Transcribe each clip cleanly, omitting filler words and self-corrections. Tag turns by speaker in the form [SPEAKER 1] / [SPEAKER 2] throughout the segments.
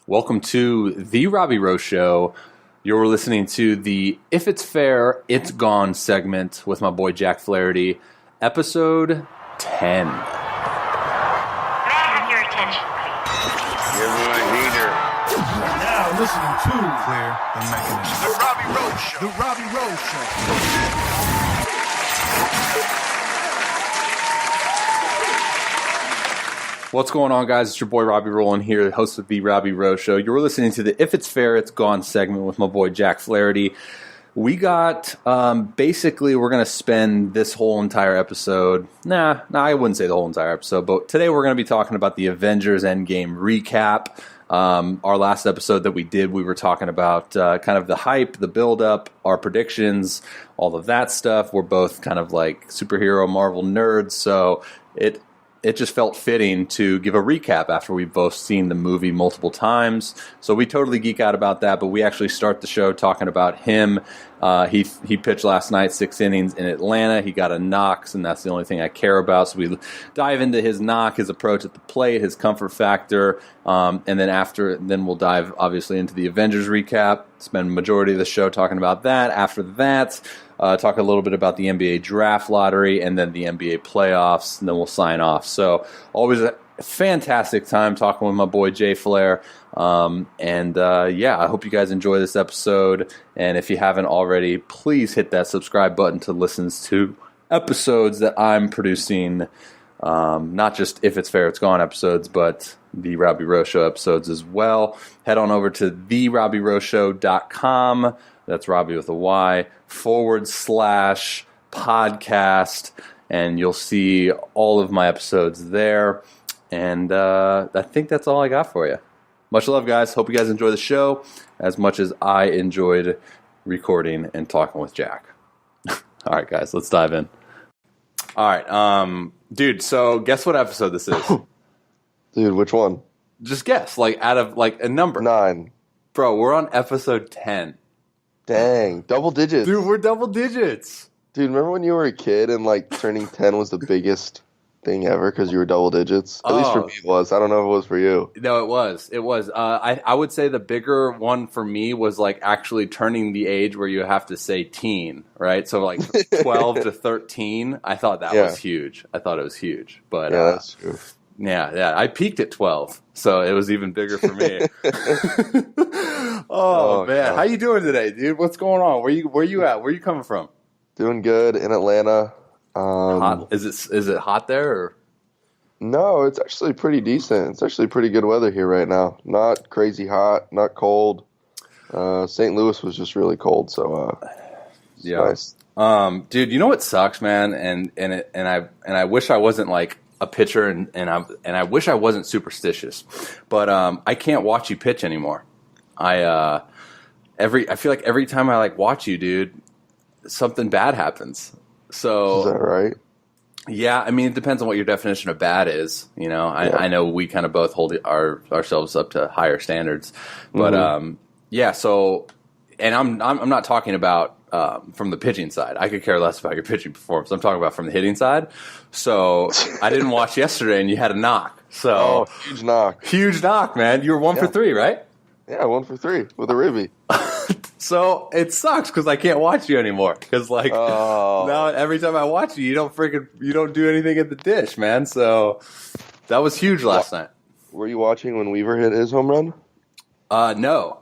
[SPEAKER 1] Welcome to the Robbie Rowe Show. You're listening to the If It's Fair, It's Gone segment with my boy Jack Flaherty, episode 10.
[SPEAKER 2] May I have your attention, please?
[SPEAKER 3] Give me a heater.
[SPEAKER 4] Now listening to Clear the Mechanism.
[SPEAKER 3] The Robbie Rowe Show.
[SPEAKER 4] The Robbie Rowe Show.
[SPEAKER 1] What's going on, guys? It's your boy Robbie Roland here, host of the Robbie Rowe Show. You're listening to the If It's Fair, It's Gone segment with my boy Jack Flaherty. We got, basically, we're going to spend this whole entire episode, I wouldn't say the whole entire episode, but today we're going to be talking about the Avengers Endgame recap. Our last episode that we did, we were talking about kind of the hype, the build-up, our predictions, all of that stuff. We're both kind of like superhero Marvel nerds, so it just felt fitting to give a recap after we've both seen the movie multiple times. So we totally geek out about that, but we actually start the show talking about him. He pitched last night 6 innings in Atlanta. He got a knock, and that's the only thing I care about. So we dive into his knock, his approach at the plate, his comfort factor, and then we'll dive obviously into the Avengers recap, spend the majority of the show talking about that. After that, talk a little bit about the NBA draft lottery and then the NBA playoffs, and then we'll sign off. So always a fantastic time talking with my boy Jay Flair. I hope you guys enjoy this episode. And if you haven't already, please hit that subscribe button to listen to episodes that I'm producing. Not just If It's Fair, It's Gone episodes, but the Robbie Rowe Show episodes as well. Head on over to therobbieroweshow.com. That's Robbie with a Y, /podcast, and you'll see all of my episodes there. And I think that's all I got for you. Much love, guys. Hope you guys enjoy the show as much as I enjoyed recording and talking with Jack. All right, guys, let's dive in. All right, dude, so guess what episode this is?
[SPEAKER 5] Dude, which one?
[SPEAKER 1] Just guess, out of a number.
[SPEAKER 5] 9.
[SPEAKER 1] Bro, we're on episode 10.
[SPEAKER 5] Dang, double digits.
[SPEAKER 1] Dude, we're double digits.
[SPEAKER 5] Dude, remember when you were a kid and turning 10 was the biggest thing ever because you were double digits? At least for me it was. I don't know if it was for you.
[SPEAKER 1] No, it was. It was. I would say the bigger one for me was actually turning the age where you have to say teen, right? So 12 to 13. I thought that was huge. I thought it was huge. But
[SPEAKER 5] yeah, that's true.
[SPEAKER 1] Yeah. I peaked at 12, so it was even bigger for me. Oh man,
[SPEAKER 5] God.
[SPEAKER 1] How you doing today, dude? What's going on? Where you at? Where you coming from?
[SPEAKER 5] Doing good in Atlanta.
[SPEAKER 1] Hot. Is it hot there? Or?
[SPEAKER 5] No, it's actually pretty decent. It's actually pretty good weather here right now. Not crazy hot, not cold. St. Louis was just really cold, so
[SPEAKER 1] yeah.
[SPEAKER 5] Nice.
[SPEAKER 1] Dude, you know what sucks, man? And I wish I wasn't a pitcher, and I wish I wasn't superstitious, but I can't watch you pitch anymore. I feel like every time I watch you, dude, something bad happens. So
[SPEAKER 5] is that right?
[SPEAKER 1] Yeah, I mean, it depends on what your definition of bad is. You know, I know we kind of both hold ourselves up to higher standards, but So, and I'm not talking about from the pitching side. I could care less about your pitching performance. I'm talking about from the hitting side. So I didn't watch yesterday, and you had a knock. So
[SPEAKER 5] huge knock,
[SPEAKER 1] man. You were 1 for 3, right?
[SPEAKER 5] Yeah, 1 for 3 with a ribby.
[SPEAKER 1] So it sucks because I can't watch you anymore. Because now every time I watch you, you don't do anything at the dish, man. So that was huge last night.
[SPEAKER 5] Were you watching when Weaver hit his home run?
[SPEAKER 1] No,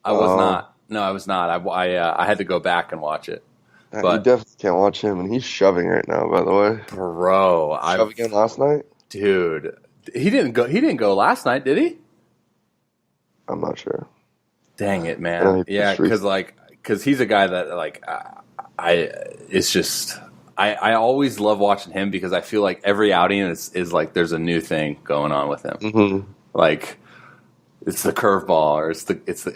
[SPEAKER 1] I was not. No, I was not. I had to go back and watch it.
[SPEAKER 5] But you definitely can't watch him, and he's shoving right now. By the way,
[SPEAKER 1] bro,
[SPEAKER 5] shoving again last night,
[SPEAKER 1] dude. He didn't go. He didn't go last night, did he?
[SPEAKER 5] I'm not sure.
[SPEAKER 1] Dang it, man. Yeah, because he's a guy that I always love watching him because I feel like every outing is there's a new thing going on with him.
[SPEAKER 5] Mm-hmm.
[SPEAKER 1] It's the curveball, or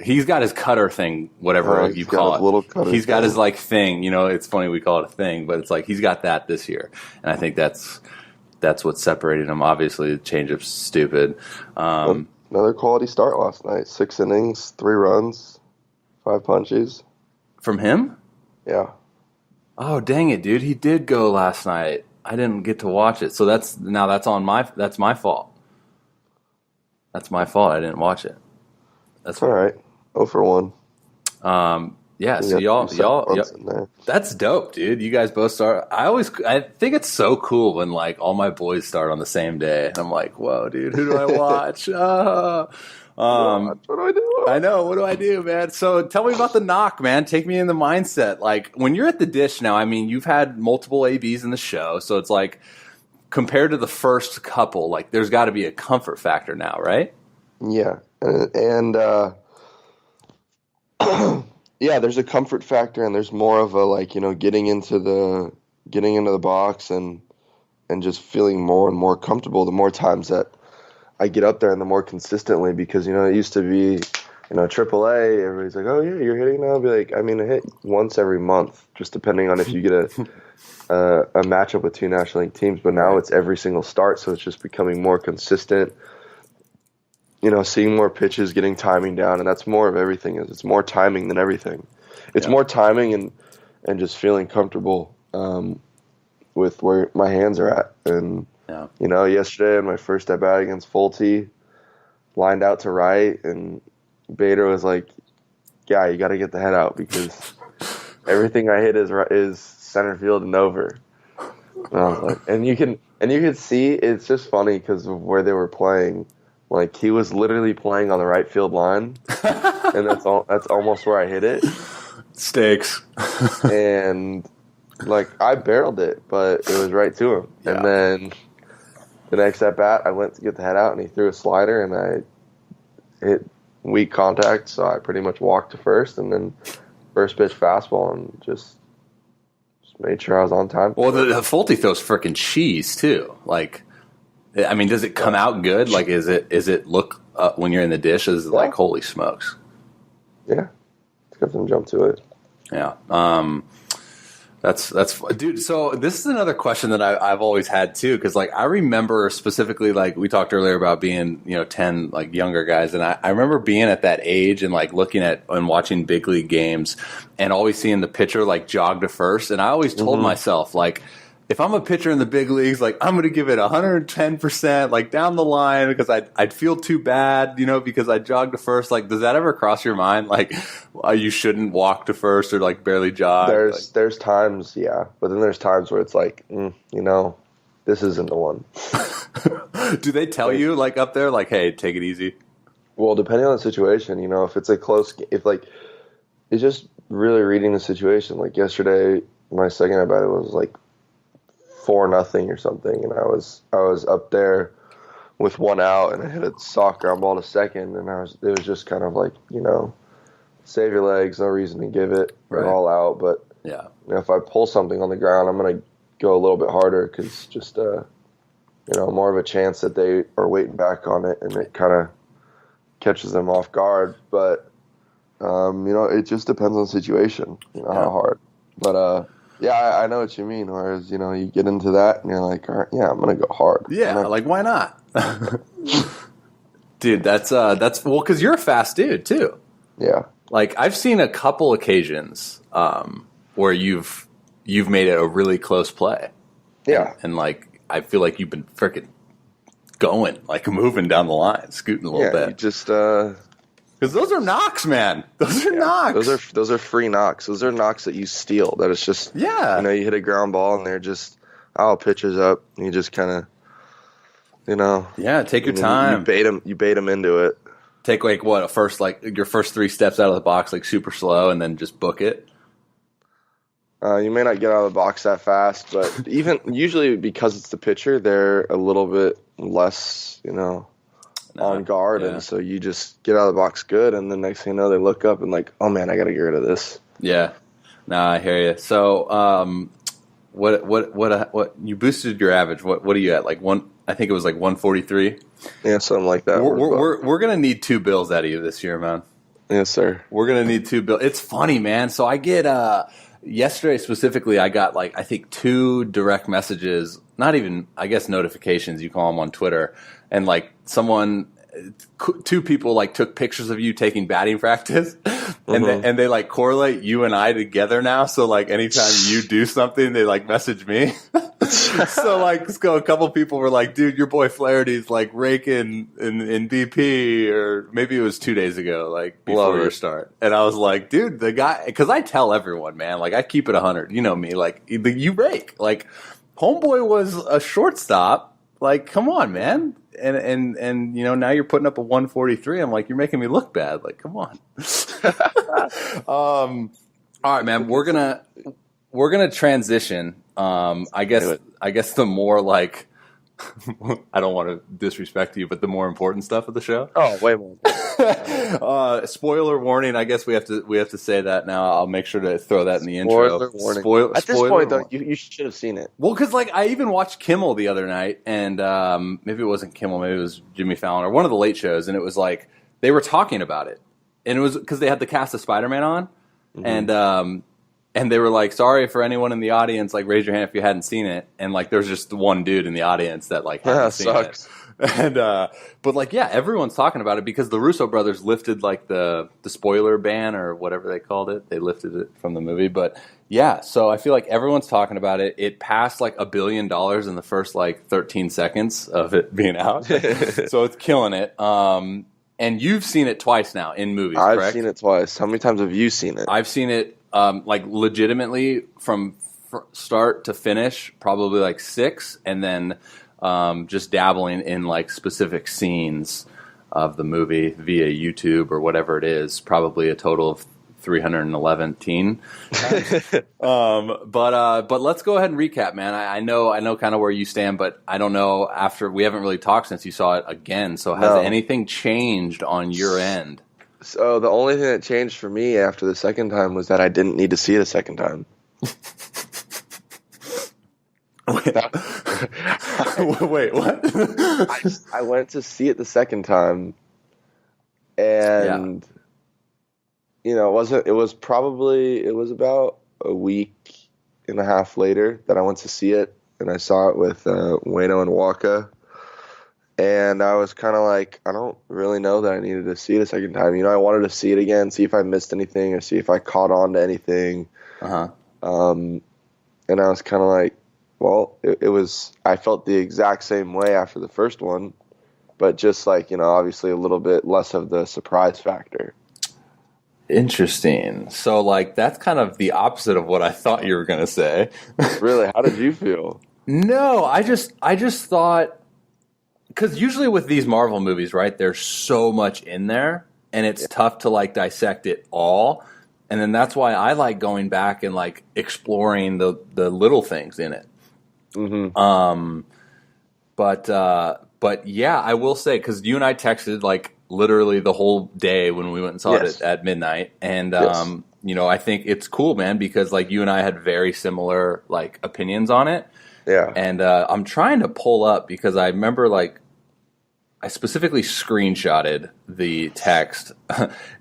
[SPEAKER 1] he's got his cutter thing, whatever you call it.
[SPEAKER 5] Little cutter
[SPEAKER 1] he's got his thing. You know, it's funny we call it a thing, but it's he's got that this year, and I think that's what separated him. Obviously, the changeup's stupid.
[SPEAKER 5] Another quality start last night. 6 innings, 3 runs, 5 punches.
[SPEAKER 1] From him?
[SPEAKER 5] Yeah.
[SPEAKER 1] Oh, dang it, dude. He did go last night. I didn't get to watch it. So that's my fault. That's my fault. I didn't watch it. That's
[SPEAKER 5] all right. 0 for 1.
[SPEAKER 1] Yeah, so y'all that's dope, dude. You guys both start. I think it's so cool when like all my boys start on the same day, and I'm like, whoa, dude, who do I watch? What
[SPEAKER 5] do I do?
[SPEAKER 1] I know. What do I do, man? So tell me about the knock, man. Take me in the mindset. Like when you're at the dish now. I mean, you've had multiple ABs in the show, so it's like compared to the first couple, like there's got to be a comfort factor now, right?
[SPEAKER 5] Yeah, and yeah, there's a comfort factor, and there's more of a like getting into the box and just feeling more and more comfortable the more times that I get up there and the more consistently, because it used to be AAA, everybody's like, oh yeah, you're hitting now. I'll be like, I mean, I hit once every month, just depending on if you get a matchup with 2 National League teams. But now it's every single start, so it's just becoming more consistent. Seeing more pitches, getting timing down, and that's more of everything. It's more timing than everything. It's more timing and just feeling comfortable with where my hands are at. And yesterday in my first at bat against Flaherty, lined out to right, and Bader was like, "Yeah, you got to get the head out because everything I hit is center field and over." And I was like, and you can see it's just funny because of where they were playing. Like he was literally playing on the right field line, and that's almost where I hit it.
[SPEAKER 1] Stakes.
[SPEAKER 5] And like I barreled it, but it was right to him. Yeah. And then the next at bat, I went to get the head out, and he threw a slider, and I hit weak contact, so I pretty much walked to first, and then first pitch fastball, and just made sure I was on time.
[SPEAKER 1] Well, the Flaherty throws freaking cheese too. Like, I mean, does it come out good? Like, is it look when you're in the dish? Is it like holy smokes?
[SPEAKER 5] Yeah, it's got some jump to it.
[SPEAKER 1] Yeah. That's dude. So this is another question that I've always had too, because like I remember specifically, like we talked earlier about being 10 like younger guys, and I remember being at that age and like looking at and watching big league games and always seeing the pitcher like jog to first, and I always told myself like, if I'm a pitcher in the big leagues, like I'm going to give it 110%, like down the line, because I'd feel too bad, because I jogged to first. Like, does that ever cross your mind? Like, you shouldn't walk to first or like barely jog.
[SPEAKER 5] There's times, yeah, but then there's times where it's like, this isn't the one.
[SPEAKER 1] Do they tell you like up there, like, hey, take it easy?
[SPEAKER 5] Well, depending on the situation, if it's a close, if like, it's just really reading the situation. Like yesterday, my second at bat, it was like 4-0 or something, and I was up there with 1 out, and I hit a soft ground ball to second, and it was just kind of like, save your legs, no reason to give it, right. We're all out, but
[SPEAKER 1] yeah,
[SPEAKER 5] if I pull something on the ground, I'm gonna go a little bit harder because just more of a chance that they are waiting back on it, and it kind of catches them off guard. But it just depends on the situation, how hard, but yeah, I know what you mean. Whereas, you get into that and you're like, all right, yeah, I'm going to go hard.
[SPEAKER 1] Yeah, like, why not? Dude, that's well, because you're a fast dude, too.
[SPEAKER 5] Yeah.
[SPEAKER 1] Like, I've seen a couple occasions where you've made it a really close play.
[SPEAKER 5] Yeah.
[SPEAKER 1] And like, I feel like you've been freaking going, like, moving down the line, scooting a little bit.
[SPEAKER 5] You just,
[SPEAKER 1] because those are knocks, man. Those are knocks.
[SPEAKER 5] Those are free knocks. Those are knocks that you steal. That it's just you hit a ground ball and they're just pitches up. And you just kind of
[SPEAKER 1] take your time.
[SPEAKER 5] You bait them into it.
[SPEAKER 1] Take like what your first 3 steps out of the box like super slow and then just book it.
[SPEAKER 5] You may not get out of the box that fast, but even usually because it's the pitcher, they're a little bit less on guard, and so you just get out of the box good, and the next thing you know, they look up and like, oh man, I got to get rid of this.
[SPEAKER 1] Yeah, I hear you. So, what you boosted your average? What are you at? Like I think it was like 143.
[SPEAKER 5] Yeah, something like that.
[SPEAKER 1] We're gonna need 2 bills out of you this year, man.
[SPEAKER 5] Yes, sir.
[SPEAKER 1] We're gonna need 2 bills. It's funny, man. So I get yesterday specifically, I got like I think 2 direct messages, not even I guess notifications. You call them on Twitter. And like 2 people like took pictures of you taking batting practice, and they like correlate you and I together now. So like anytime you do something, they like message me. So a couple people were like, dude, your boy Flaherty's like raking in BP, or maybe it was 2 days ago, like before your start. And I was like, dude, the guy, because I tell everyone, man, like I keep it 100. You know me, like you rake. Like homeboy was a shortstop. Like, come on, man. And you know, now you're putting up a 143. I'm like, you're making me look bad. Like, come on. All right, man. We're gonna transition. I guess the more like I don't want to disrespect you, but the more important stuff of the show.
[SPEAKER 5] Oh, way more.
[SPEAKER 1] Spoiler warning. I guess we have to say that now. I'll make sure to throw that in the intro.
[SPEAKER 5] Spoiler warning. At this point, though, you should have seen it.
[SPEAKER 1] Well, because like I even watched Kimmel the other night, and maybe it wasn't Kimmel, maybe it was Jimmy Fallon or one of the late shows, and it was like they were talking about it, and it was because they had the cast of Spider-Man on, and they were like, sorry for anyone in the audience, like raise your hand if you hadn't seen it, and like there was just one dude in the audience that like hadn't seen it. And but like yeah, everyone's talking about it because the Russo brothers lifted like the spoiler ban or whatever they called it. They lifted it from the movie, but yeah. So I feel like everyone's talking about it. It passed like $1 billion in the first like 13 seconds of it being out, so it's killing it. And you've seen it twice now in movies.
[SPEAKER 5] I've
[SPEAKER 1] correct?
[SPEAKER 5] seen it twice. How many times have you seen it?
[SPEAKER 1] I've seen it like legitimately from start to finish, probably like 6, and then just dabbling in like specific scenes of the movie via YouTube or whatever it is, probably a total of 311 but let's go ahead and recap, man. I know kind of where you stand, but I don't know, after we haven't really talked since you saw it again, so has anything changed on your end?
[SPEAKER 5] So the only thing that changed for me after the second time was that I didn't need to see it a second time.
[SPEAKER 1] Wait, what?
[SPEAKER 5] I went to see it the second time, and you know, it was about a week and a half later that I went to see it, and I saw it with Ueno and Waka, and I was kind of like, I don't really know that I needed to see it a second time. You know, I wanted to see it again, see if I missed anything or see if I caught on to anything. And I was kind of like, well, it was, I felt the exact same way after the first one, but just like, you know, obviously a little bit less of the surprise factor.
[SPEAKER 1] Interesting. So like that's kind of the opposite of what I thought you were going to say.
[SPEAKER 5] Really? How did you feel?
[SPEAKER 1] No, I just thought, because usually with these Marvel movies, right, there's so much in there, and it's tough to like dissect it all. And then that's why I like going back and like exploring the little things in it. But yeah, I will say, because you and I texted like literally the whole day when we went and saw it at midnight, and you know, I think it's cool, man, because like you and I had very similar like opinions on it.
[SPEAKER 5] Yeah.
[SPEAKER 1] And I'm trying to pull up, because I remember like I specifically screenshotted the text,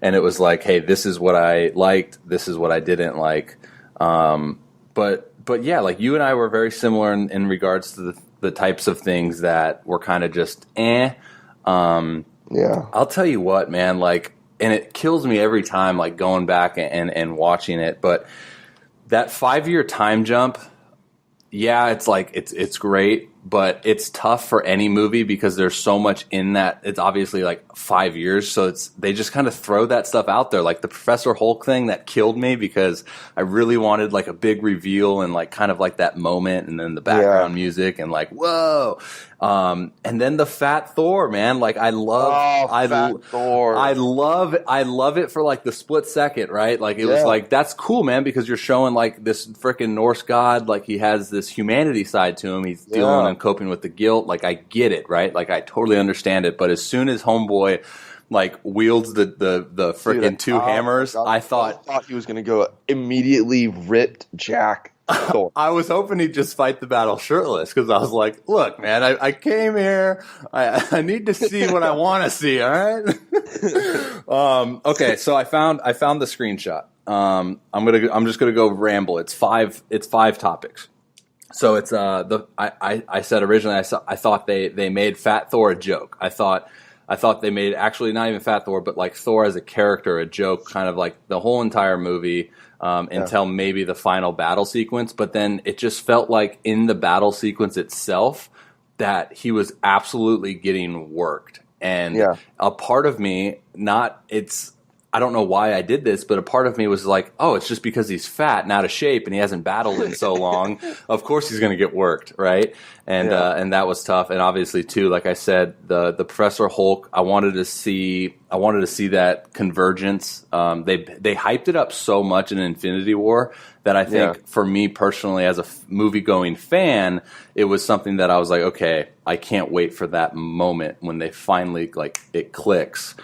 [SPEAKER 1] and it was like, hey, this is what I liked, this is what I didn't like. But yeah, like you and I were very similar in regards to the types of things that were kind of just yeah. I'll tell you what, man, like, and it kills me every time, like going back and watching it, but that 5-year time jump, yeah, it's like it's great, but it's tough for any movie because there's so much in that. It's obviously like 5 years, so they just kind of throw that stuff out there, like the Professor Hulk thing that killed me because I really wanted like a big reveal and like kind of like that moment, and then the background music and like whoa, and then the Fat Thor, man, like I love it for like the split second, right? Like it was like, that's cool, man, because you're showing like this freaking Norse god, like he has this humanity side to him. He's dealing and coping with the guilt. Like I get it, right? Like I totally understand it. But as soon as Homeboy like wields the freaking two hammers, I thought
[SPEAKER 5] he was going to go immediately ripped Jack Thor. I
[SPEAKER 1] was hoping he'd just fight the battle shirtless, because I was like, look, man, I came here. I need to see what I want to see. All right. Okay. So I found the screenshot. I'm just gonna go ramble. It's five topics. So it's I said originally I thought they made Fat Thor a joke. I thought I thought they made actually not even Fat Thor, but like Thor as a character, a joke, kind of like the whole entire movie until maybe the final battle sequence. But then it just felt like in the battle sequence itself that he was absolutely getting worked. And a part of me, I don't know why I did this, but a part of me was like, oh, it's just because he's fat and out of shape and he hasn't battled in so long. Of course he's going to get worked, right? And that was tough. And obviously, too, like I said, the Professor Hulk, I wanted to see that convergence. They hyped it up so much in Infinity War that I think for me personally, as a movie-going fan, it was something that I was like, okay, I can't wait for that moment when they finally, like, it clicks.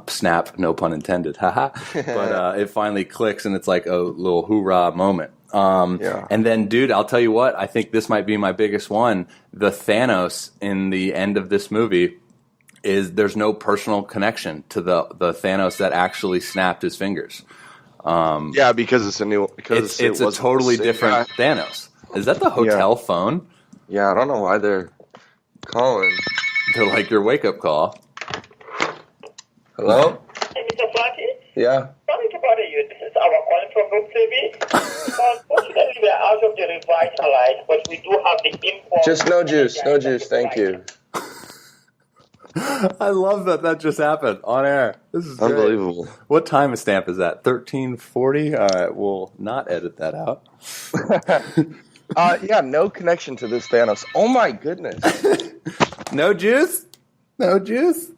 [SPEAKER 1] Snap, no pun intended, haha. But it finally clicks, and it's like a little hoorah moment. And then, dude, I'll tell you what, I think this might be my biggest one. The Thanos in the end of this movie there's no personal connection to the Thanos that actually snapped his fingers.
[SPEAKER 5] Because it's
[SPEAKER 1] it's a totally different Thanos. Is that the hotel phone?
[SPEAKER 5] Yeah, I don't know why they're calling.
[SPEAKER 1] They're like your wake-up call.
[SPEAKER 5] Hello?
[SPEAKER 3] Hey, Mr. Flaherty?
[SPEAKER 5] Yeah.
[SPEAKER 3] Sorry to bother you. This is our calling from Group TV. Unfortunately, we are out of the revitalized, but we do have the import.
[SPEAKER 5] Just no juice, thank you.
[SPEAKER 1] I love that just happened on air. This is
[SPEAKER 5] unbelievable.
[SPEAKER 1] Great. What time stamp is that? 13:40? All right, we'll not edit that out.
[SPEAKER 5] No connection to this Thanos. Oh my goodness.
[SPEAKER 1] No juice? No juice?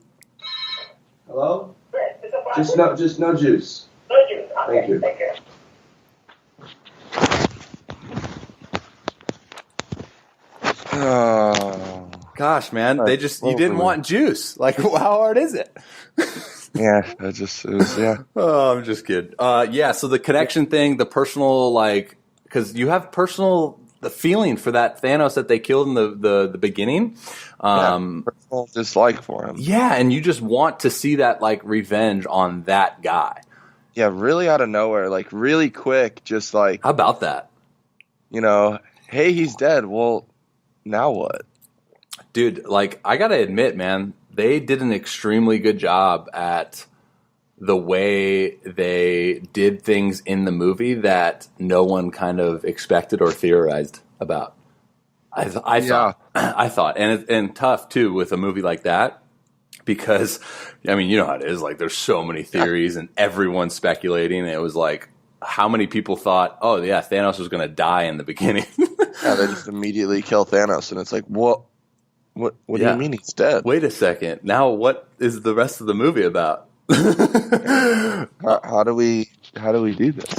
[SPEAKER 5] Hello? Just no juice.
[SPEAKER 3] No juice. Okay,
[SPEAKER 5] Thank you.
[SPEAKER 3] Thank you.
[SPEAKER 5] Oh.
[SPEAKER 1] Gosh, man, you didn't want juice. Like, how hard is it? Oh, I'm just kidding. So the connection thing, the personal, like, because you have the feeling for that Thanos that they killed in the beginning.
[SPEAKER 5] Personal dislike for him. Yeah,
[SPEAKER 1] and you just want to see that, like, revenge on that guy.
[SPEAKER 5] Yeah, really out of nowhere, like, really quick, just like...
[SPEAKER 1] How about that?
[SPEAKER 5] Hey, he's dead. Well, now what?
[SPEAKER 1] Dude, like, I gotta admit, man, they did an extremely good job at the way they did things in the movie that no one kind of expected or theorized about. I thought, and tough too with a movie like that, because I mean, you know how it is. Like, there's so many theories, and everyone's speculating. And it was like, how many people thought, oh yeah, Thanos was going to die in the beginning?
[SPEAKER 5] They just immediately kill Thanos, and it's like, what? What do you mean he's dead?
[SPEAKER 1] Wait a second. Now, what is the rest of the movie about?
[SPEAKER 5] How do we do this?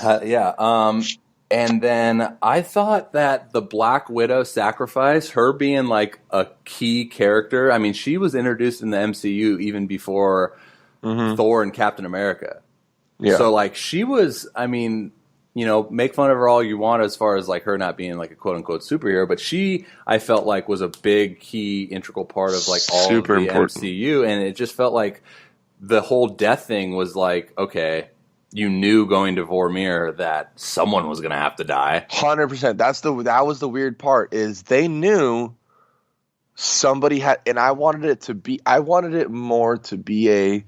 [SPEAKER 1] And then I thought that the Black Widow sacrifice, her being like a key character. I mean, she was introduced in the MCU even before Thor and Captain America. Yeah. So like, she was. I mean, make fun of her all you want as far as like her not being like a quote unquote superhero, but I felt like was a big, key, integral part of like all of the MCU, and it just felt like the whole death thing was like, okay, you knew going to Vormir that someone was going to have to die.
[SPEAKER 5] 100%. That was the weird part, is they knew somebody had, and I wanted it more to be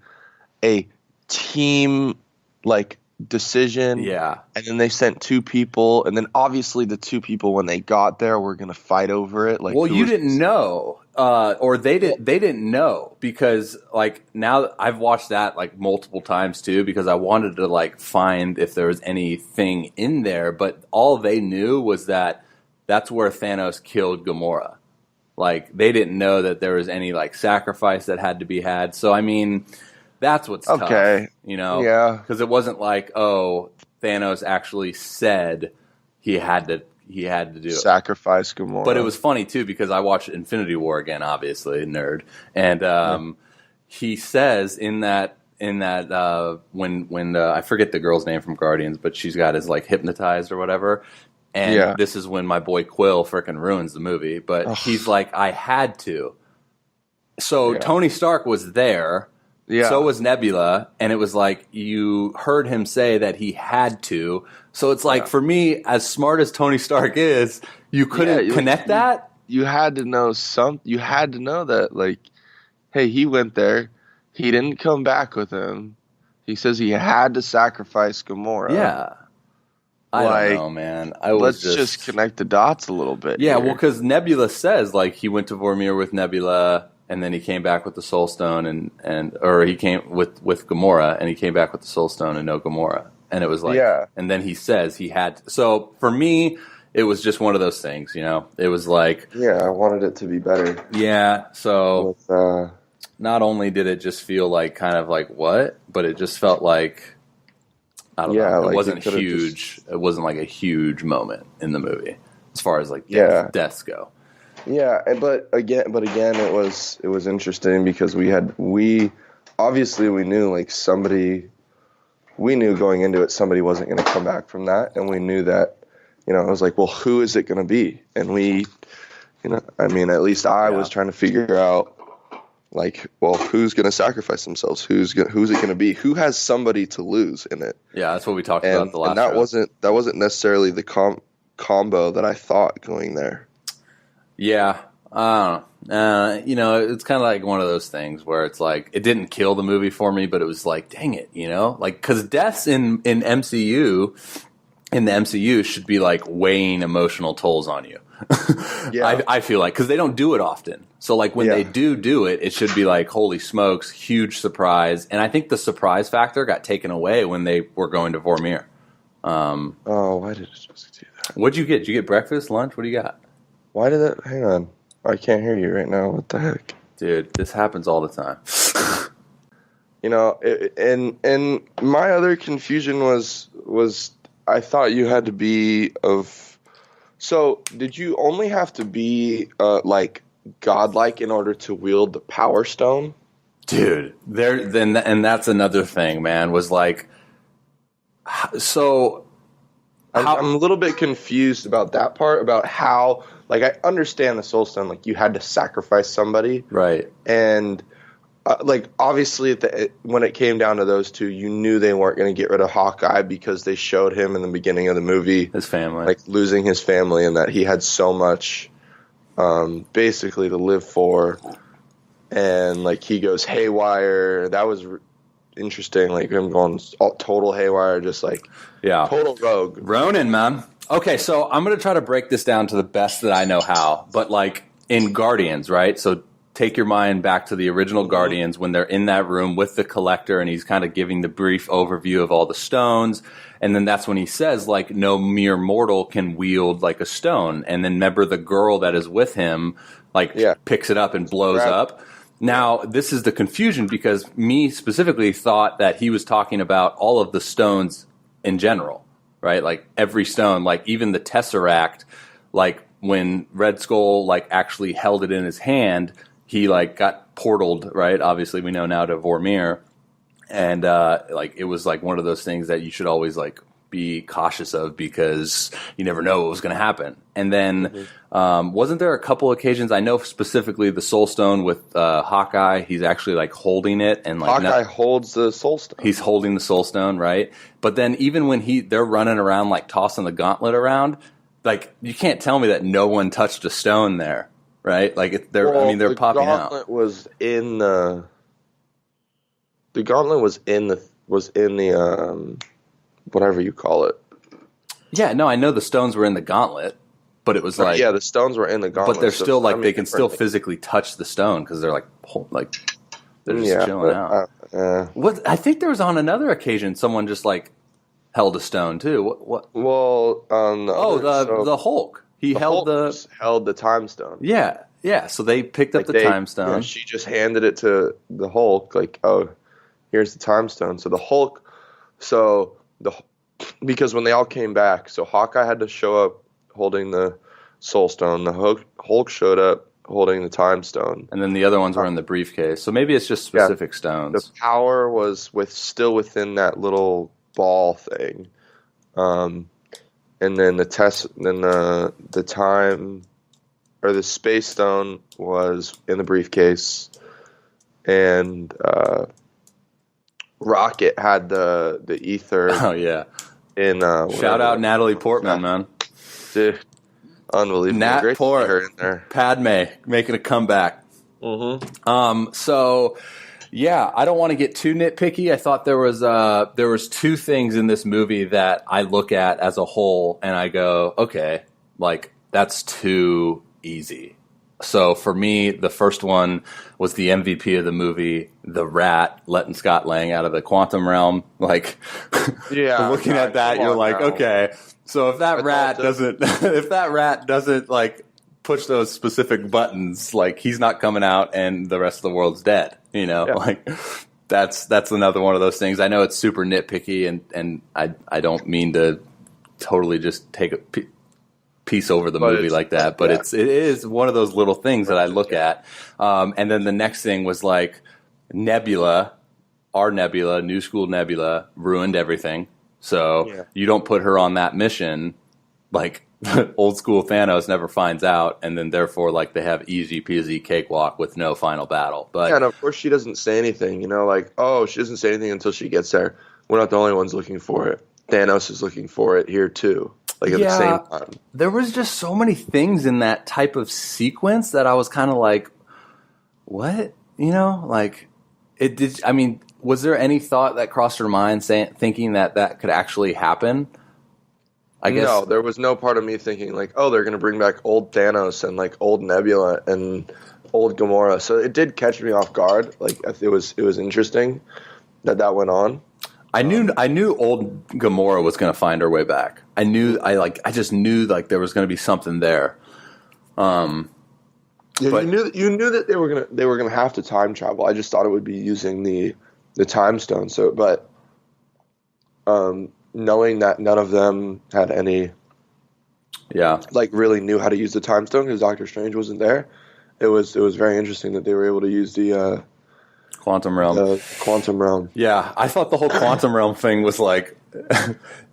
[SPEAKER 5] a team like decision.
[SPEAKER 1] Yeah.
[SPEAKER 5] And then they sent two people, and then obviously the two people when they got there were going to fight over it. Like,
[SPEAKER 1] well, you didn't know. Or they didn't know, because like now I've watched that like multiple times too, because I wanted to like find if there was anything in there, but all they knew was that that's where Thanos killed Gamora. Like, they didn't know that there was any like sacrifice that had to be had. So I mean, that's what's tough,
[SPEAKER 5] Yeah,
[SPEAKER 1] because it wasn't like, oh, Thanos actually said he had to do it.
[SPEAKER 5] Sacrifice Gamora.
[SPEAKER 1] But it was funny too, because I watched Infinity War again, obviously, nerd, and he says in that when I forget the girl's name from Guardians, but she's got his like hypnotized or whatever, and this is when my boy Quill frickin' ruins the movie. But he's like, I had to. So Tony Stark was there. Yeah. So was Nebula, and it was like you heard him say that he had to. So it's like, for me, as smart as Tony Stark is, you couldn't connect that.
[SPEAKER 5] You had to know You had to know that, like, hey, he went there. He didn't come back with him. He says he had to sacrifice Gamora.
[SPEAKER 1] Yeah. I don't know, man.
[SPEAKER 5] Let's just connect the dots a little bit.
[SPEAKER 1] Yeah,
[SPEAKER 5] here.
[SPEAKER 1] well, because Nebula says, like, he went to Vormir with Nebula, and then he came back with the Soul Stone, or he came with Gamora, and he came back with the Soul Stone and no Gamora. And it was like, and then he says he had to. So for me, it was just one of those things, you know? It was like.
[SPEAKER 5] Yeah, I wanted it to be better.
[SPEAKER 1] Yeah, so. Not only did it just feel like kind of like what, but it just felt like. I don't know. It
[SPEAKER 5] like
[SPEAKER 1] wasn't huge. It wasn't like a huge moment in the movie as far as like deaths go.
[SPEAKER 5] Yeah, but again, it was interesting because we obviously we knew like we knew going into it somebody wasn't going to come back from that, and we knew that, you know, I was like, well, who is it going to be? And we, you know, I mean, at least I was trying to figure out. Like, well, who's going to sacrifice themselves? Who's it going to be? Who has somebody to lose in it?
[SPEAKER 1] Yeah, that's what we talked about the last.
[SPEAKER 5] And that wasn't necessarily the combo that I thought going there.
[SPEAKER 1] Yeah, you know, it's kind of like one of those things where it's like it didn't kill the movie for me, but it was like, dang it, you know, like because deaths in the MCU should be like weighing emotional tolls on you. I feel like because they don't do it often. So like when they do it, it should be like, holy smokes, huge surprise. And I think the surprise factor got taken away when they were going to Vormir.
[SPEAKER 5] Why did it just do that?
[SPEAKER 1] What'd you get? Did you get breakfast, lunch? What do you got?
[SPEAKER 5] Why did that? Hang on, I can't hear you right now. What the heck,
[SPEAKER 1] dude? This happens all the time.
[SPEAKER 5] You know, and my other confusion was I thought you had to be of. So, did you only have to be like godlike in order to wield the Power Stone?
[SPEAKER 1] Dude, and that's another thing, man. Was like, so
[SPEAKER 5] I'm a little bit confused about that part. About how, like, I understand the Soul Stone, like you had to sacrifice somebody,
[SPEAKER 1] right?
[SPEAKER 5] And like obviously when it came down to those two, you knew they weren't going to get rid of Hawkeye because they showed him in the beginning of the movie
[SPEAKER 1] his family, like
[SPEAKER 5] losing his family, and that he had so much basically to live for, and like he goes haywire. That was interesting, like him going total haywire, just like total rogue.
[SPEAKER 1] Ronin, man. Okay, so I'm going to try to break this down to the best that I know how, but like in Guardians, right? So take your mind back to the original Guardians when they're in that room with the Collector and he's kind of giving the brief overview of all the stones. And then that's when he says, like, no mere mortal can wield like a stone. And then remember the girl that is with him, like, picks it up and blows up. Now, this is the confusion because me specifically thought that he was talking about all of the stones in general, right? Like every stone, like even the Tesseract, like when Red Skull like actually held it in his hand, he like got portaled, right? Obviously, we know now to Vormir, and like it was like one of those things that you should always like be cautious of because you never know what was going to happen. And then wasn't there a couple occasions? I know specifically the Soul Stone with Hawkeye. He's actually like holding it, and like
[SPEAKER 5] Hawkeye holds the Soul Stone.
[SPEAKER 1] He's holding the Soul Stone, right? But then even when they're running around like tossing the gauntlet around, like you can't tell me that no one touched a stone there. Right, like they're popping out. The gauntlet was in the whatever you call it. Yeah, no, I know the stones were in the gauntlet, but it was like
[SPEAKER 5] the stones were in the gauntlet.
[SPEAKER 1] But they're still like they can still physically touch the stone because they're like they're just chilling out. What I think there was on another occasion someone just like held a stone too. What?
[SPEAKER 5] Well,
[SPEAKER 1] the Hulk. He held
[SPEAKER 5] the time stone.
[SPEAKER 1] Yeah, yeah. So they picked up the time stone.
[SPEAKER 5] Yeah, she just handed it to the Hulk, like, oh, here's the time stone. So the Hulk, because when they all came back, so Hawkeye had to show up holding the Soul Stone. The Hulk showed up holding the time stone,
[SPEAKER 1] and then the other ones were in the briefcase. So maybe it's just specific stones.
[SPEAKER 5] The power was still within that little ball thing. And then the time or the Space Stone was in the briefcase, and Rocket had the ether.
[SPEAKER 1] Oh yeah!
[SPEAKER 5] In
[SPEAKER 1] shout out Natalie Portman, man.
[SPEAKER 5] Dude, unbelievable.
[SPEAKER 1] Nat
[SPEAKER 5] Great
[SPEAKER 1] Port,
[SPEAKER 5] to see her in there.
[SPEAKER 1] Padme making a comeback.
[SPEAKER 5] Mm-hmm.
[SPEAKER 1] So Yeah, I don't want to get too nitpicky. I thought there was two things in this movie that I look at as a whole and I go, okay, like that's too easy. So for me, the first one was the MVP of the movie, the rat letting Scott Lang out of the quantum realm. Like, looking at that, you're like, okay. So if that rat doesn't, if that rat doesn't like push those specific buttons, like he's not coming out, and the rest of the world's dead. You know, like that's another one of those things. I know it's super nitpicky, and I don't mean to totally just take a piece over the movie like that, but it is one of those little things that I look at. And then the next thing was like Nebula, our Nebula, New School Nebula, ruined everything. So you don't put her on that mission, like old school Thanos never finds out, and then therefore like they have easy peasy cakewalk with no final battle. But
[SPEAKER 5] and of course she doesn't say anything, you know, like, oh, she doesn't say anything until she gets there. We're not the only ones looking for it. Thanos is looking for it here too. Like at the same time.
[SPEAKER 1] There was just so many things in that type of sequence that I was kind of like, what? You know, like it did. I mean, was there any thought that crossed your mind thinking that could actually happen? I guess
[SPEAKER 5] no, there was no part of me thinking like, oh, they're going to bring back old Thanos and like old Nebula and old Gamora. So it did catch me off guard. Like it was interesting that went on.
[SPEAKER 1] I knew old Gamora was going to find her way back. I just knew like there was going to be something there. But
[SPEAKER 5] you knew that they were gonna have to time travel. I just thought it would be using the time stone. So, but knowing that none of them had any, like really knew how to use the time stone because Doctor Strange wasn't there. It was very interesting that they were able to use the
[SPEAKER 1] quantum realm.
[SPEAKER 5] Quantum realm.
[SPEAKER 1] Yeah, I thought the whole quantum realm thing was like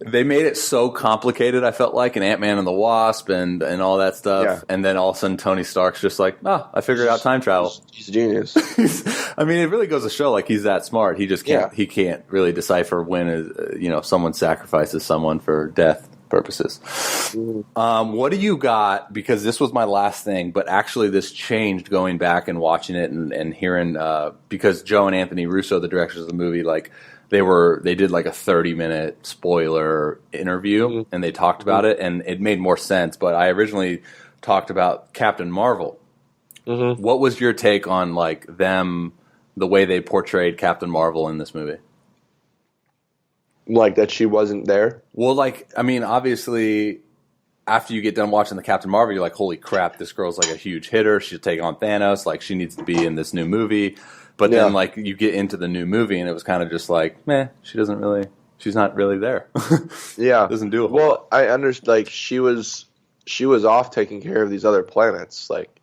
[SPEAKER 1] they made it so complicated. I felt like in Ant-Man and the Wasp and all that stuff, and then all of a sudden Tony Stark's just like, I figured out time travel.
[SPEAKER 5] He's a genius.
[SPEAKER 1] I mean, it really goes to show like he's that smart. He just can't. He can't really decipher when someone sacrifices someone for death purposes. What do you got? Because this was my last thing, but actually this changed going back and watching it and hearing because Joe and Anthony Russo, the directors of the movie, like they did like a 30-minute spoiler interview and they talked about it and it made more sense. But I originally talked about Captain Marvel. What was your take on like them, the way they portrayed Captain Marvel in this movie?
[SPEAKER 5] Like that she wasn't there?
[SPEAKER 1] Well, like, I mean, obviously, after you get done watching the Captain Marvel, you're like, holy crap, this girl's like a huge hitter. She'll take on Thanos. Like, she needs to be in this new movie. But then, like, you get into the new movie, and it was kind of just like, meh, she's not really there. Doesn't do a whole lot.
[SPEAKER 5] I understand, like, she was off taking care of these other planets. Like,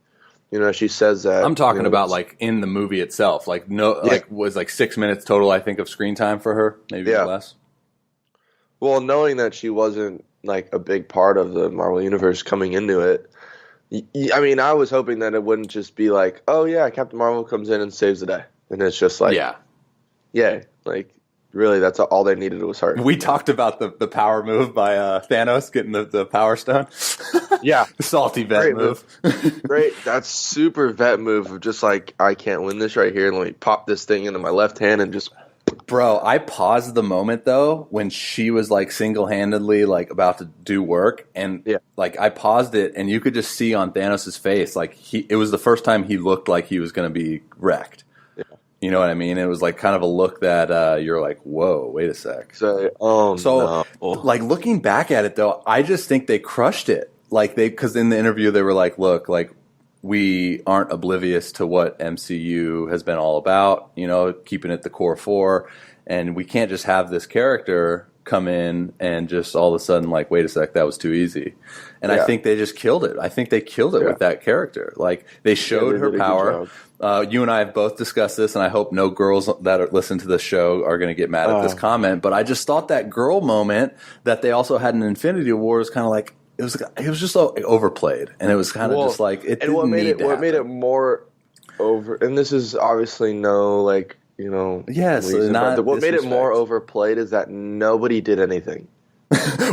[SPEAKER 5] she says that.
[SPEAKER 1] I'm talking about, like, in the movie itself. Like, was like 6 minutes total, I think, of screen time for her, maybe less.
[SPEAKER 5] Well, knowing that she wasn't like a big part of the Marvel Universe coming into it, I mean, I was hoping that it wouldn't just be like, oh yeah, Captain Marvel comes in and saves the day, and it's just like, like really, that's all they needed was her.
[SPEAKER 1] We talked about the power move by Thanos getting the Power Stone.
[SPEAKER 5] The
[SPEAKER 1] salty vet move.
[SPEAKER 5] Great, that's super vet move of just like, I can't win this right here. Let me pop this thing into my left hand and just.
[SPEAKER 1] Bro, I paused the moment though when she was like single-handedly like about to do work, and like I paused it, and you could just see on Thanos' face like it was the first time he looked like he was going to be wrecked. Yeah. You know what I mean? It was like kind of a look that you're like, whoa, wait a sec. Like looking back at it though, I just think they crushed it. Like because in the interview they were like, look, like. We aren't oblivious to what MCU has been all about, keeping it the core four. And we can't just have this character come in and just all of a sudden like, wait a sec, that was too easy. And I think they just killed it. I think they killed it with that character. Like they showed her power. You and I have both discussed this, and I hope no girls that listen to this show are going to get mad at this comment. But I just thought that girl moment that they also had in Infinity War was kind of like, it was just so overplayed, and it was kind of just like it. And what made
[SPEAKER 5] it more over? And this is obviously what made it more overplayed is that nobody did anything.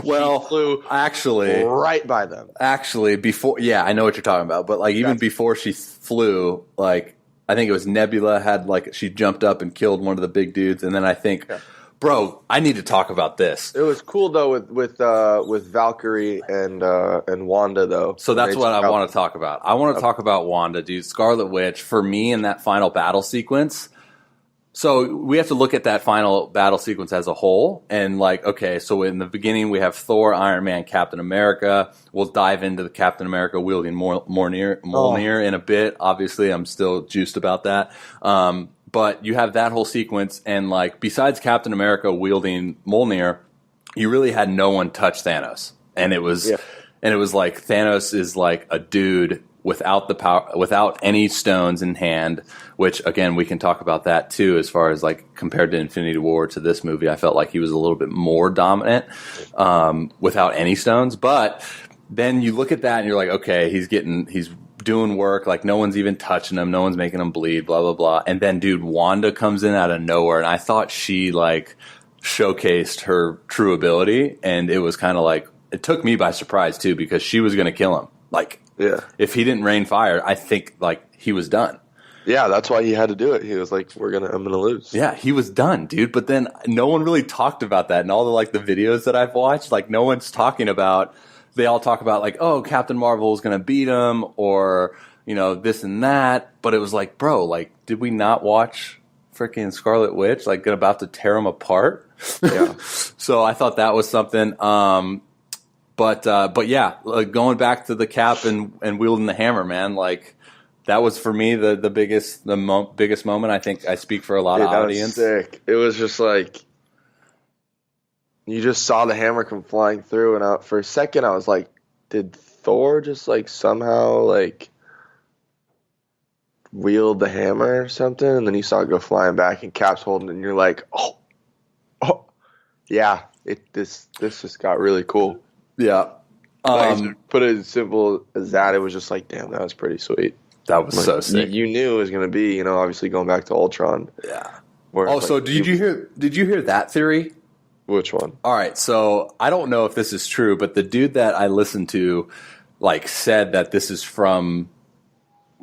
[SPEAKER 1] Well,
[SPEAKER 5] flew
[SPEAKER 1] actually
[SPEAKER 5] right by them.
[SPEAKER 1] Actually, before, I know what you're talking about, but like even before she flew, like I think it was Nebula had like she jumped up and killed one of the big dudes, and then I think, bro, I need to talk about this.
[SPEAKER 5] It was cool though with Valkyrie and Wanda though.
[SPEAKER 1] So that's what I want to talk about. I want to talk about Wanda, dude. Scarlet Witch, for me in that final battle sequence. So we have to look at that final battle sequence as a whole. And like, okay, so in the beginning we have Thor, Iron Man, Captain America. We'll dive into the Captain America wielding Mjolnir in a bit. Obviously, I'm still juiced about that. But you have that whole sequence. And like, besides Captain America wielding Mjolnir, you really had no one touch Thanos. And it was like Thanos is like a dude without the power, without any stones in hand, which again, we can talk about that too, as far as like compared to Infinity War to this movie, I felt like he was a little bit more dominant, without any stones. But then you look at that and you're like, okay, he's doing work. Like no one's even touching him. No one's making him bleed, blah, blah, blah. And then dude, Wanda comes in out of nowhere. And I thought she like showcased her true ability. And it was kind of like, it took me by surprise too, because she was going to kill him. Like, if he didn't rain fire, I think like he was done.
[SPEAKER 5] Yeah, that's why he had to do it. He was like, I'm gonna lose.
[SPEAKER 1] Yeah, he was done, dude. But then no one really talked about that. And all the like the videos that I've watched, like no one's talking about, they all talk about like, oh, Captain Marvel is gonna beat him, or, you know, this and that. But it was like, bro, like, did we not watch freaking Scarlet Witch, like about to tear him apart?
[SPEAKER 5] Yeah.
[SPEAKER 1] So I thought that was something. But yeah, like going back to the Cap and wielding the hammer, man, like that was for me the biggest moment. I think I speak for a lot of audience.
[SPEAKER 5] That was sick. It was just like you just saw the hammer come flying through, and for a second I was like, did Thor just like somehow like wield the hammer or something? And then you saw it go flying back, and Cap's holding it, and you're like, oh, yeah, this just got really cool.
[SPEAKER 1] Yeah.
[SPEAKER 5] Put it as simple as that. It was just like, damn, that was pretty sweet.
[SPEAKER 1] That was
[SPEAKER 5] like,
[SPEAKER 1] so sick.
[SPEAKER 5] You knew it was going to be, you know, obviously going back to Ultron.
[SPEAKER 1] Yeah.
[SPEAKER 5] So
[SPEAKER 1] like, did you hear that theory?
[SPEAKER 5] Which one?
[SPEAKER 1] All right. So I don't know if this is true, but the dude that I listened to like said that this is from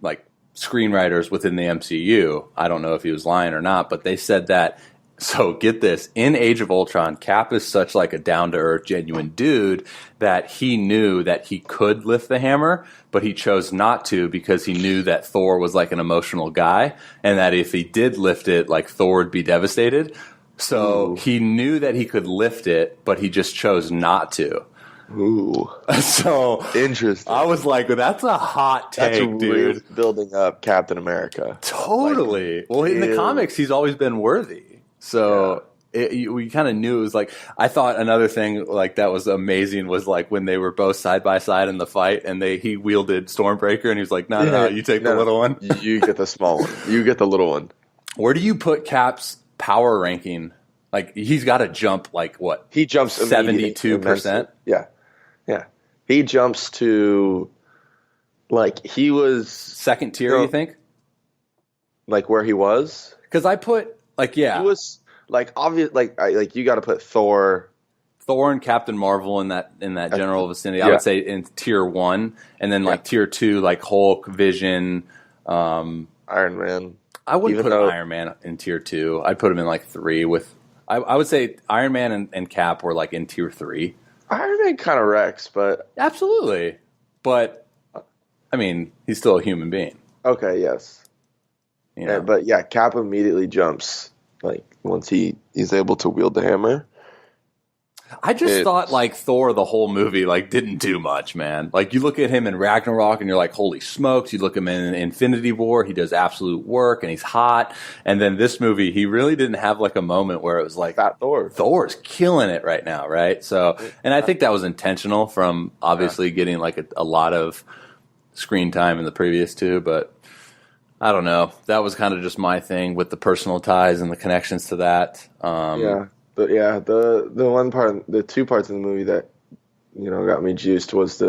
[SPEAKER 1] like screenwriters within the MCU. I don't know if he was lying or not, but they said that. So get this, in Age of Ultron, Cap is such like a down-to-earth, genuine dude that he knew that he could lift the hammer, but he chose not to because he knew that Thor was like an emotional guy, and that if he did lift it, like Thor would be devastated. So he knew that he could lift it, but he just chose not to.
[SPEAKER 5] Ooh.
[SPEAKER 1] So
[SPEAKER 5] interesting.
[SPEAKER 1] I was like, that's a hot take, dude.
[SPEAKER 5] Building up Captain America.
[SPEAKER 1] Totally. Like, well, in the comics, he's always been worthy. So we kind of knew it was like, I thought another thing like that was amazing was like when they were both side by side in the fight and he wielded Stormbreaker and he was like, no, you take the little one.
[SPEAKER 5] You get the small one. You get the little one.
[SPEAKER 1] Where do you put Cap's power ranking? Like he's got to jump like what?
[SPEAKER 5] He jumps
[SPEAKER 1] 72%.
[SPEAKER 5] Yeah. Yeah. He jumps to like he was
[SPEAKER 1] second tier, you think?
[SPEAKER 5] Like where he was?
[SPEAKER 1] Because I put like, yeah.
[SPEAKER 5] He was like obvious like you got to put Thor
[SPEAKER 1] and Captain Marvel in that general vicinity. I would say in tier 1, and then like tier 2 like Hulk, Vision,
[SPEAKER 5] Iron Man.
[SPEAKER 1] I wouldn't put Iron Man in tier 2. I'd put him in like 3 with I would say Iron Man and Cap were like in tier 3.
[SPEAKER 5] Iron Man kind of wrecks, but
[SPEAKER 1] absolutely. But I mean, he's still a human being.
[SPEAKER 5] Okay, yes.
[SPEAKER 1] You know?
[SPEAKER 5] But yeah, Cap immediately jumps like once he's able to wield the hammer.
[SPEAKER 1] I just thought like Thor the whole movie like didn't do much, man. Like you look at him in Ragnarok and you're like, holy smokes. You look at him in Infinity War, he does absolute work and he's hot. And then this movie, he really didn't have like a moment where it was like
[SPEAKER 5] Fat Thor.
[SPEAKER 1] Thor's killing it right now, right? So, and I think that was intentional from obviously getting like a lot of screen time in the previous two, but I don't know. That was kind of just my thing with the personal ties and the connections to that.
[SPEAKER 5] The one part, the two parts of the movie that got me juiced was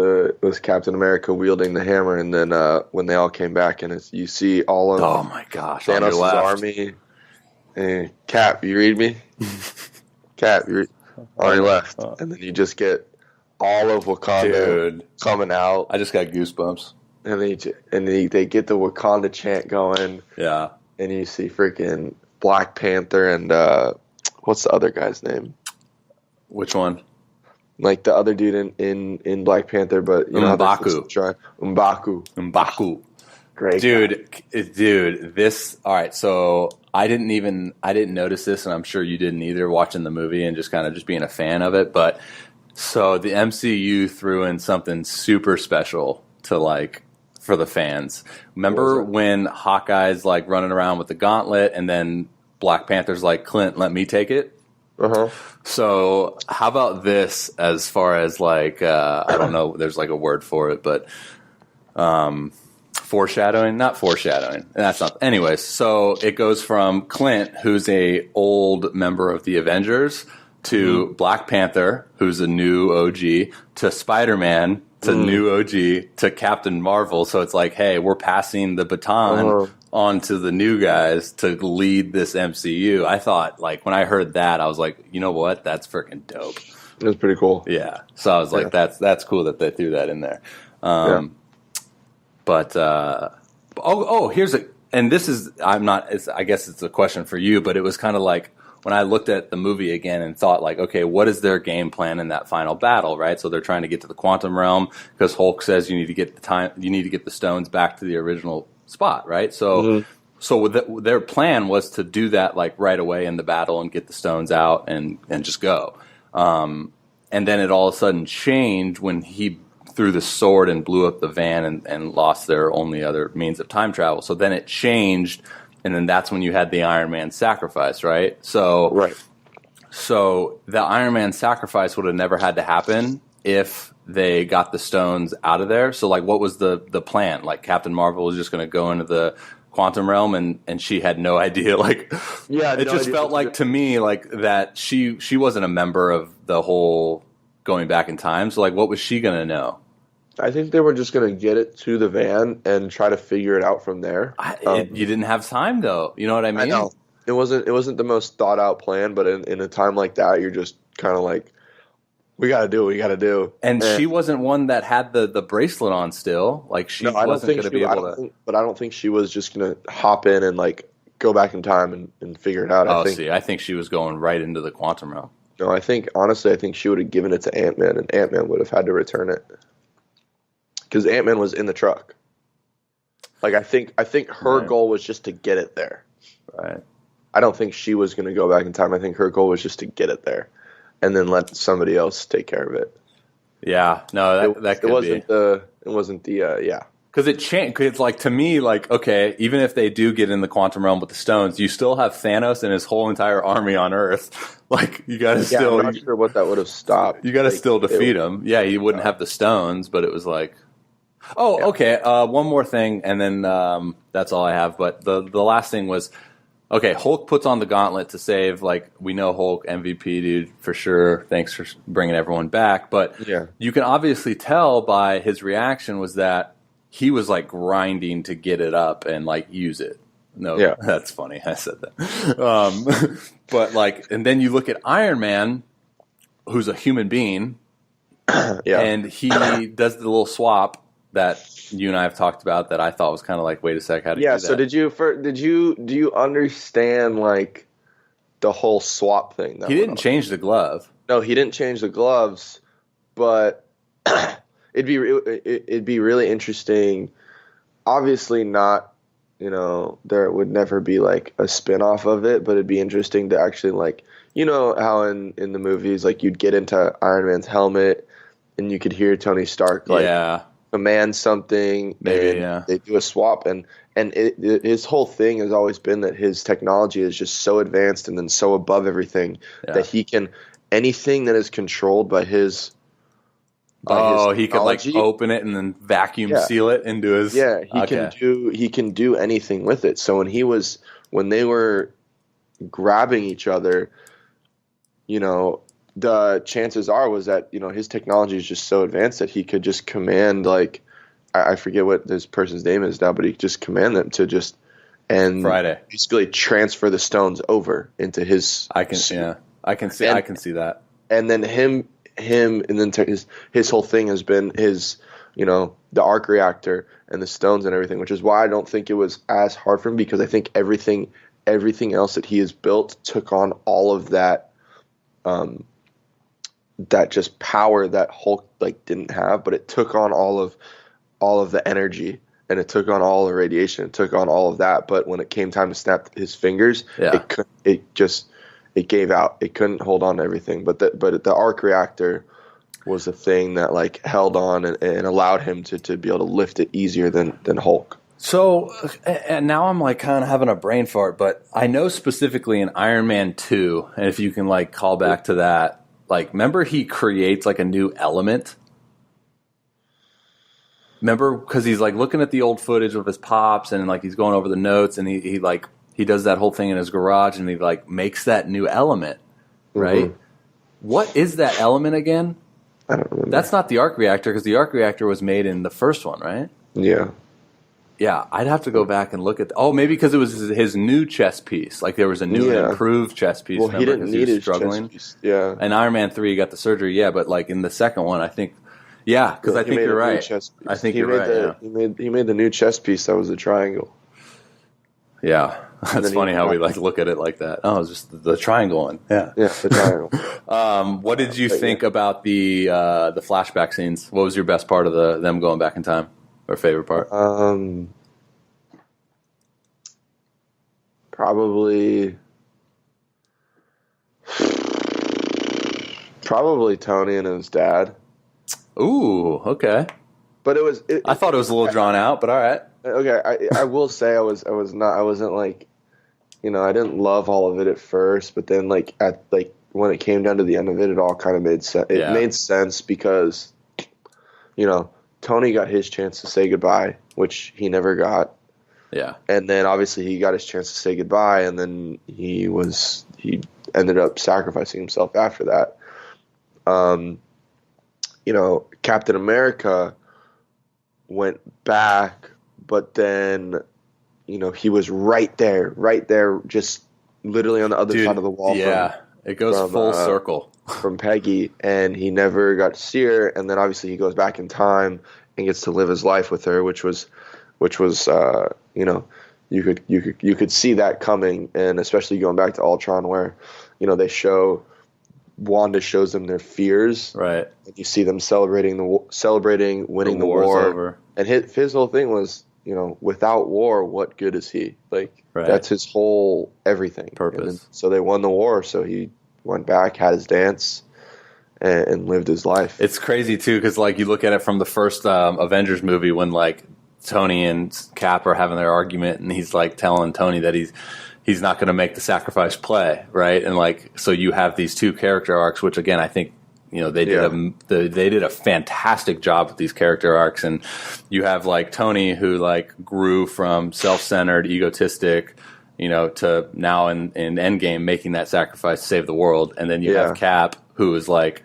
[SPEAKER 5] Captain America wielding the hammer, and then when they all came back and you see all of
[SPEAKER 1] oh my gosh,
[SPEAKER 5] Thanos' army. And Cap, you read me? Cap, you're on your left, and then you just get all of Wakanda coming out.
[SPEAKER 1] I just got goosebumps.
[SPEAKER 5] and they get the Wakanda chant going.
[SPEAKER 1] Yeah.
[SPEAKER 5] And you see freaking Black Panther and what's the other guy's name?
[SPEAKER 1] Which one?
[SPEAKER 5] Like the other dude in Black Panther, but you know how
[SPEAKER 1] M'Baku.
[SPEAKER 5] Great
[SPEAKER 1] Dude, this all right, so I didn't notice this, and I'm sure you didn't either watching the movie and just kind of just being a fan of it, but so the MCU threw in something super special to like for the fans. Remember when Hawkeye's like running around with the gauntlet and then Black Panther's like, Clint, let me take it?
[SPEAKER 5] Uh-huh.
[SPEAKER 1] So how about this as far as like, I don't know, there's like a word for it, but foreshadowing? Not foreshadowing. That's not. Anyways, so it goes from Clint, who's a old member of the Avengers, to Black Panther, who's a new OG, to Spider-Man, to new OG, to Captain Marvel. So it's like, hey, we're passing the baton on to the new guys to lead this MCU. I thought, like, when I heard that, I was like, you know what? That's freaking dope.
[SPEAKER 5] It was pretty cool.
[SPEAKER 1] Yeah. So I was like, that's cool that they threw that in there. But here's and this is, I guess it's a question for you, but it was kind of like when I looked at the movie again and thought like, okay, what is their game plan in that final battle, right? So they're trying to get to the quantum realm because Hulk says you need to get the stones back to the original spot, right? So their plan was to do that like right away in the battle and get the stones out and just go. And then it all of a sudden changed when he threw the sword and blew up the van and lost their only other means of time travel. So then it changed, and then that's when you had the Iron Man sacrifice, right? So the Iron Man sacrifice would have never had to happen if they got the stones out of there. So like, what was the plan? Like Captain Marvel was just going to go into the quantum realm and she had no idea. Like, it just felt like to me like that she wasn't a member of the whole going back in time. So like, what was she going to know?
[SPEAKER 5] I think they were just going to get it to the van and try to figure it out from there.
[SPEAKER 1] You didn't have time, though. You know what I mean?
[SPEAKER 5] I know. It wasn't the most thought out plan, but in a time like that, you're just kind of like, we got to do what we got to do.
[SPEAKER 1] And she wasn't one that had the bracelet on still. Like she wasn't going to be able to.
[SPEAKER 5] But I don't think she was just going to hop in and like go back in time and figure it out.
[SPEAKER 1] I think she was going right into the quantum realm.
[SPEAKER 5] No, honestly, I think she would have given it to Ant-Man, and Ant-Man would have had to return it. Because Ant-Man was in the truck. Like I think her goal was just to get it there.
[SPEAKER 1] Right.
[SPEAKER 5] I don't think she was going to go back in time. I think her goal was just to get it there, and then let somebody else take care of it.
[SPEAKER 1] Yeah. No, that could be.
[SPEAKER 5] It wasn't the.
[SPEAKER 1] Because it changed. Cause it's like, to me, like, okay, even if they do get in the quantum realm with the stones, you still have Thanos and his whole entire army on Earth. Like, you got to still.
[SPEAKER 5] I'm not sure what that would have stopped.
[SPEAKER 1] You got to still defeat him. Yeah, he wouldn't have the stones, but it was like. Okay. One more thing, and then that's all I have. But the last thing was, okay, Hulk puts on the gauntlet to save, like, we know Hulk, MVP, dude, for sure. Thanks for bringing everyone back. But you can obviously tell by his reaction was that he was, like, grinding to get it up and, like, use it. No, that's funny. I said that. But, like, and then you look at Iron Man, who's a human being, and he does the little swap that you and I have talked about that I thought was kind of like, wait a sec, how did you do that?
[SPEAKER 5] So do you understand like the whole swap thing?
[SPEAKER 1] He didn't change the glove.
[SPEAKER 5] No, he didn't change the gloves, but it'd be really interesting. Obviously not, there would never be like a spin-off of it, but it'd be interesting to actually like, how in the movies, like you'd get into Iron Man's helmet and you could hear Tony Stark like command something, and they do a swap, and his whole thing has always been that his technology is just so advanced and then so above everything that he can anything that is controlled by his.
[SPEAKER 1] He could like open it and then vacuum seal it into his.
[SPEAKER 5] Yeah, he can do anything with it. So when they were grabbing each other, the chances was that, his technology is just so advanced that he could just command, like, I forget what this person's name is now, but he could just command them to just, and
[SPEAKER 1] Friday
[SPEAKER 5] basically transfer the stones over into his.
[SPEAKER 1] I can see that.
[SPEAKER 5] And then him, and then his whole thing has been his the arc reactor and the stones and everything, which is why I don't think it was as hard for him, because I think everything else that he has built took on all of that, that just power that Hulk like didn't have, but it took on all of the energy, and it took on all the radiation, it took on all of that. But when it came time to snap his fingers, it gave out. It couldn't hold on to everything. But the arc reactor was the thing that like held on and allowed him to be able to lift it easier than Hulk.
[SPEAKER 1] So, and now I'm like kind of having a brain fart, but I know specifically in Iron Man 2, and if you can like call back to that, like remember he creates like a new element. Remember, because he's like looking at the old footage of his pops, and like he's going over the notes, and he does that whole thing in his garage, and he like makes that new element, right? Mm-hmm. What is that element again?
[SPEAKER 5] I don't remember.
[SPEAKER 1] That's not the arc reactor, because the arc reactor was made in the first one, right?
[SPEAKER 5] Yeah.
[SPEAKER 1] Yeah, I'd have to go back and look at. Maybe because it was his new chess piece. Like there was a new and improved chess piece.
[SPEAKER 5] Well, he didn't need his struggling. Chess piece. Yeah.
[SPEAKER 1] In Iron Man 3, he got the surgery. Yeah, but like in the second one, I think. Yeah, because I think you're right. I think you're right.
[SPEAKER 5] He made the new chess piece that was a triangle.
[SPEAKER 1] Yeah, that's funny how we like look at it like that. Oh, it's just the triangle one. Yeah,
[SPEAKER 5] the triangle.
[SPEAKER 1] What did you think about the flashback scenes? What was your best part of them going back in time, or favorite part?
[SPEAKER 5] Probably Tony and his dad.
[SPEAKER 1] Ooh, okay.
[SPEAKER 5] But
[SPEAKER 1] I thought it was a little drawn out, but all right.
[SPEAKER 5] Okay, I will say I wasn't like, I didn't love all of it at first, but then like when it came down to the end of it, it all kind of made sense. It made sense because, Tony got his chance to say goodbye, which he never got.
[SPEAKER 1] Yeah. And
[SPEAKER 5] then obviously he got his chance to say goodbye, and then he ended up sacrificing himself after that. Captain America went back, but then, he was right there, just literally on the other side of the wall.
[SPEAKER 1] Yeah, it goes full circle.
[SPEAKER 5] From Peggy, and he never got to see her, and then obviously he goes back in time and gets to live his life with her, which was you could see that coming, and especially going back to Ultron where, Wanda shows them their fears,
[SPEAKER 1] right?
[SPEAKER 5] And you see them celebrating winning the war.
[SPEAKER 1] Over.
[SPEAKER 5] And his whole thing was, without war, what good is he? Like, that's his whole everything.
[SPEAKER 1] Purpose.
[SPEAKER 5] So they won the war, so he went back, had his dance, and lived his life.
[SPEAKER 1] It's crazy too, because like you look at it from the first Avengers movie when like Tony and Cap are having their argument, and he's like telling Tony that he's not going to make the sacrifice play, right? And like, so you have these two character arcs, which again, I think, they did a fantastic job with these character arcs. And you have like Tony, who like grew from self-centered, egotistic, to now in Endgame making that sacrifice to save the world. And then you have Cap, who is like,